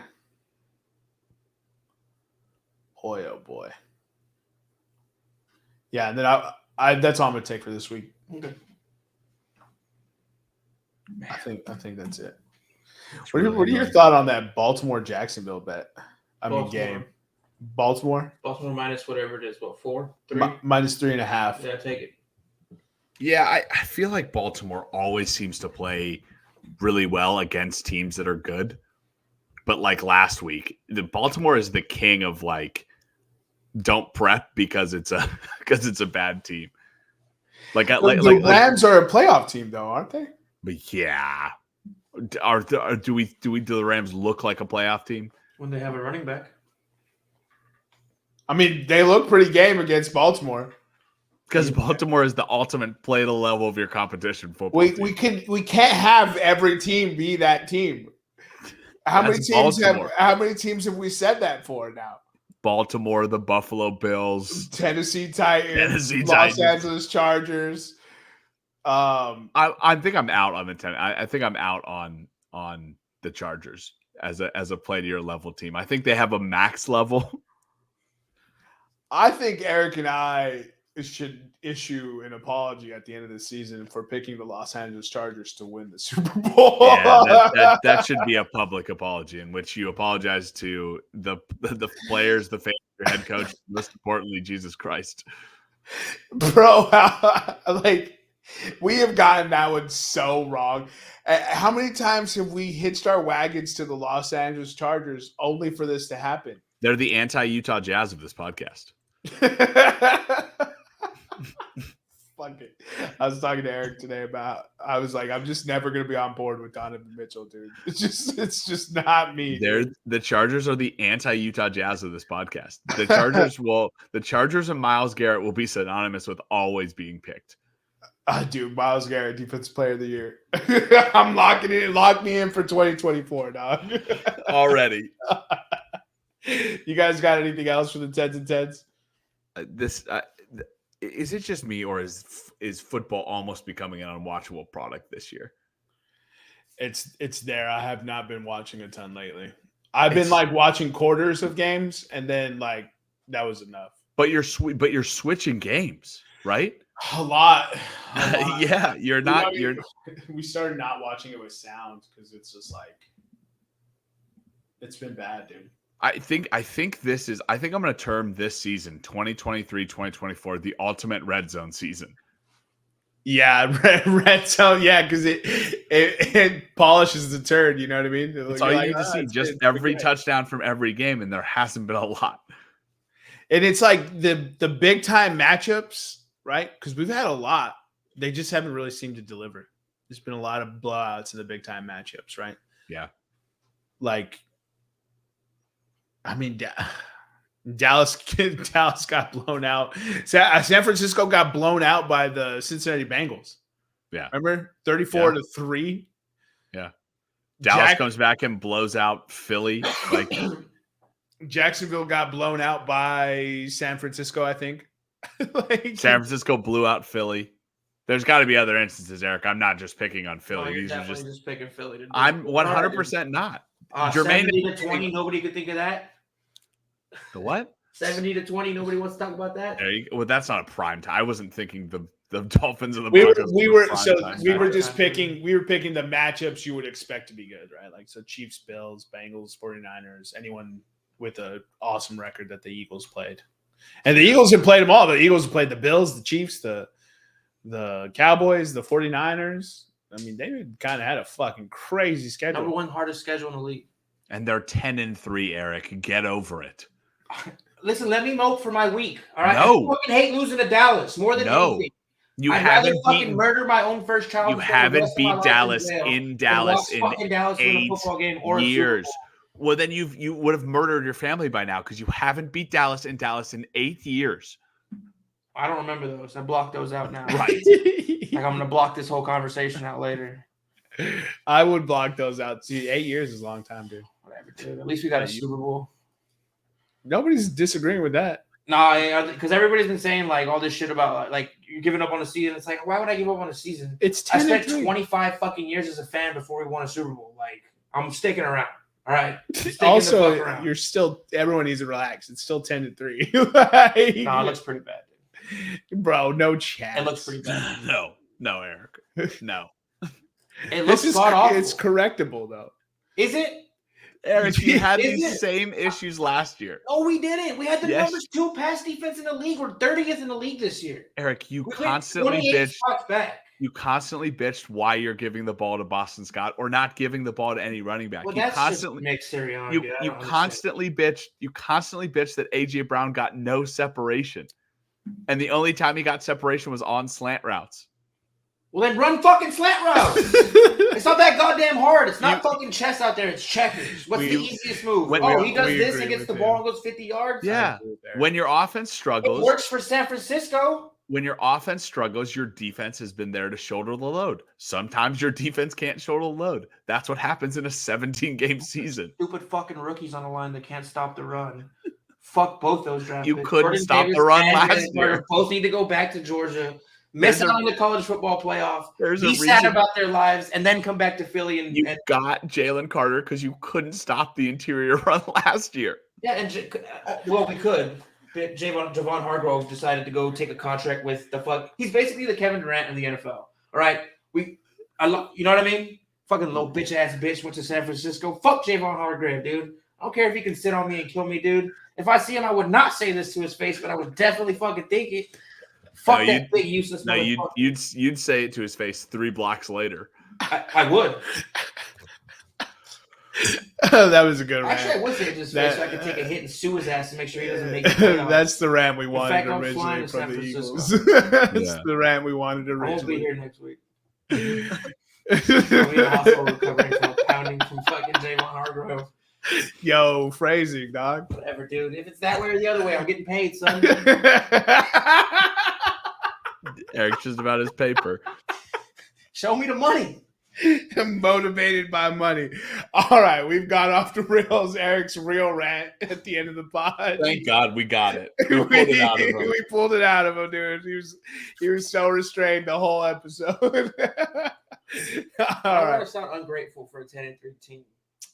boy, oh boy. Yeah, and then I that's all I'm gonna take for this week. Okay. I think that's it. What are your thoughts on that Baltimore Jacksonville bet? Game. Baltimore minus whatever it is. What, 4, 3? Minus 3.5. Yeah, take it. Yeah, I feel like Baltimore always seems to play really well against teams that are good. But like last week, the Baltimore is the king of like don't prep because it's a bad team. The Rams are a playoff team though, aren't they? But yeah. Do the Rams look like a playoff team? When they have a running back. I mean, they look pretty game against Baltimore. Because Baltimore is the ultimate play the level of your competition football. We can't have every team be that team. How many teams have we said that for now? Baltimore, the Buffalo Bills, Tennessee Titans, Los Angeles Chargers. I think I'm out on the I think I'm out on the Chargers as a play to your level team. I think they have a max level. I think Eric and I should issue an apology at the end of the season for picking the Los Angeles Chargers to win the Super Bowl. Yeah, that should be a public apology in which you apologize to the players, the fans, your head coach, most importantly, Jesus Christ. Bro, we have gotten that one so wrong. How many times have we hitched our wagons to the Los Angeles Chargers only for this to happen? They're the anti-Utah Jazz of this podcast. Fuck it. I was talking to Eric today I was like, I'm just never gonna be on board with Donovan Mitchell, dude. It's just not me. The Chargers are the anti-Utah Jazz of this podcast. The Chargers and Myles Garrett will be synonymous with always being picked. Dude, Myles Garrett, Defensive Player of the Year. I'm lock me in for 2024, dog. Already. You guys got anything else for the 10s and 10s? Is it just me, or is football almost becoming an unwatchable product this year? It's there. I have not been watching a ton lately. I've been watching quarters of games, and then that was enough. But you're switching games, right? A lot. Yeah, you're not. We started not watching it with sound because it's just it's been bad, dude. I think I'm going to term this season 2023-2024 the ultimate red zone season. Yeah, red zone. Yeah, because it polishes the turd. You know what I mean? That's all you need to see. Just every touchdown from every game, and there hasn't been a lot. And it's like the big time matchups, right? Because we've had a lot. They just haven't really seemed to deliver. There's been a lot of blowouts in the big time matchups, right? Yeah. I mean, Dallas got blown out. San Francisco got blown out by the Cincinnati Bengals. Yeah. Remember? 34-3. Yeah. Dallas comes back and blows out Philly. Jacksonville got blown out by San Francisco, I think. San Francisco blew out Philly. There's got to be other instances, Eric. I'm not just picking on Philly. No, you're These are definitely just picking Philly. I'm 100% not. Jermaine 70-20. Nobody could think of that. The what? 70-20. Nobody wants to talk about that. Well, that's not a prime time. I wasn't thinking the Dolphins and the We Broncos. were just picking the matchups you would expect to be good, right? Like so Chiefs, Bills, Bengals, 49ers, anyone with an awesome record that the Eagles played. And the Eagles have played them all. The Eagles have played the Bills, the Chiefs, the Cowboys, the 49ers. I mean, they kind of had a fucking crazy schedule. Number one hardest schedule in the league. And they're 10-3, Eric. Get over it. Listen, let me mope for my week. All right. No. I fucking hate losing to Dallas more than anything. You I'd haven't rather fucking murder my own first child. You haven't beat Dallas in Dallas in 8 years. Well, then you would have murdered your family by now because you haven't beat Dallas in 8 years. I don't remember those. I blocked those out now. Right. Like I'm gonna block this whole conversation out later. I would block those out. See, 8 years is a long time, dude. Whatever, dude. At least we got a Super Bowl. Nobody's disagreeing with that. No, because everybody's been saying like all this shit about like you're giving up on a season. It's like, why would I give up on a season? It's I spent 25 fucking years as a fan before we won a Super Bowl. Like I'm sticking around. All right. Also, you're still. Everyone needs to relax. It's still 10-3. It looks pretty bad, dude. Bro. No chance. It looks pretty bad. No, Eric. No. It looks awful. It's correctable though. Is it? Eric, you had these same issues last year. No, we didn't. We had the numbers 2 pass defense in the league. We're 30th in the league this year. Eric, you constantly bitched why you're giving the ball to Boston Scott or not giving the ball to any running back. Well, you that's constantly Nick Sirianni. You constantly bitched that AJ Brown got no separation. And the only time he got separation was on slant routes. Well, then run fucking slant routes. It's not that goddamn hard. It's not fucking chess out there. It's checkers. What's the easiest move? He does this and gets the ball and goes 50 yards? Yeah. When your offense struggles. It works for San Francisco. When your offense struggles, your defense has been there to shoulder the load. Sometimes your defense can't shoulder the load. That's what happens in a 17-game season. Stupid fucking rookies on the line that can't stop the run. Fuck both those draft picks. You couldn't stop the run last year. Both need to go back to Georgia. Missing on the college football playoff. Be sad reason about their lives and then come back to Philly. And you got Jalen Carter because you couldn't stop the interior run last year. Yeah, and we could. But Javon Hargrove decided to go take a contract with the fuck. He's basically the Kevin Durant in the NFL. All right, you know what I mean? Fucking little bitch ass bitch went to San Francisco. Fuck Javon Hargrove, dude. I don't care if he can sit on me and kill me, dude. If I see him, I would not say this to his face, but I would definitely fucking think it. Fuck that big useless motherfucker. You'd say it to his face 3 blocks later. I would. That was a good rant. Actually, I would say it to his face so I could take a hit and sue his ass and make sure he doesn't make it. That's the rant we wanted originally from the Eagles. That's the rant we wanted originally. I won't be here next week. I'll be in the hospital recovering from a pounding from fucking Javon Hargrove. Yo, phrasing, dog. Whatever, dude. If it's that way or the other way, I'm getting paid, son. Eric's just about his paper. Show me the money. I'm motivated by money. All right, we've got off the rails. Eric's real rant at the end of the pod. Thank God we got it. We pulled it out of him. We pulled it out of him, dude. He was so restrained the whole episode. I don't want to sound ungrateful for a 10-3 team.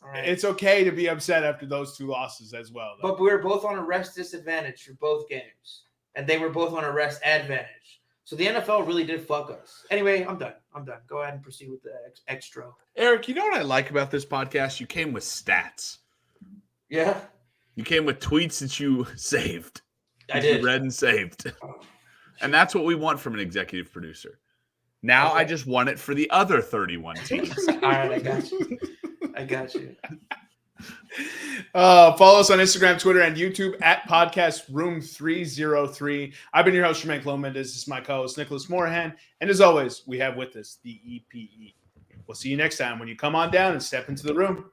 All right. It's okay to be upset after those 2 losses as well, though. But we were both on a rest disadvantage for both games, and they were both on a rest advantage. So the NFL really did fuck us. Anyway, I'm done. Go ahead and proceed with the extra. Eric, you know what I like about this podcast? You came with stats. Yeah. You came with tweets that you saved. I did. You read and saved. And that's what we want from an executive producer. Now I just want it for the other 31 teams. All right, I got you. Follow us on Instagram, Twitter, and YouTube at Podcast Room303. I've been your host, Jermaine Clomendes. This is my co-host, Nicholas Morahan. And as always, we have with us the EPE. We'll see you next time when you come on down and step into the room.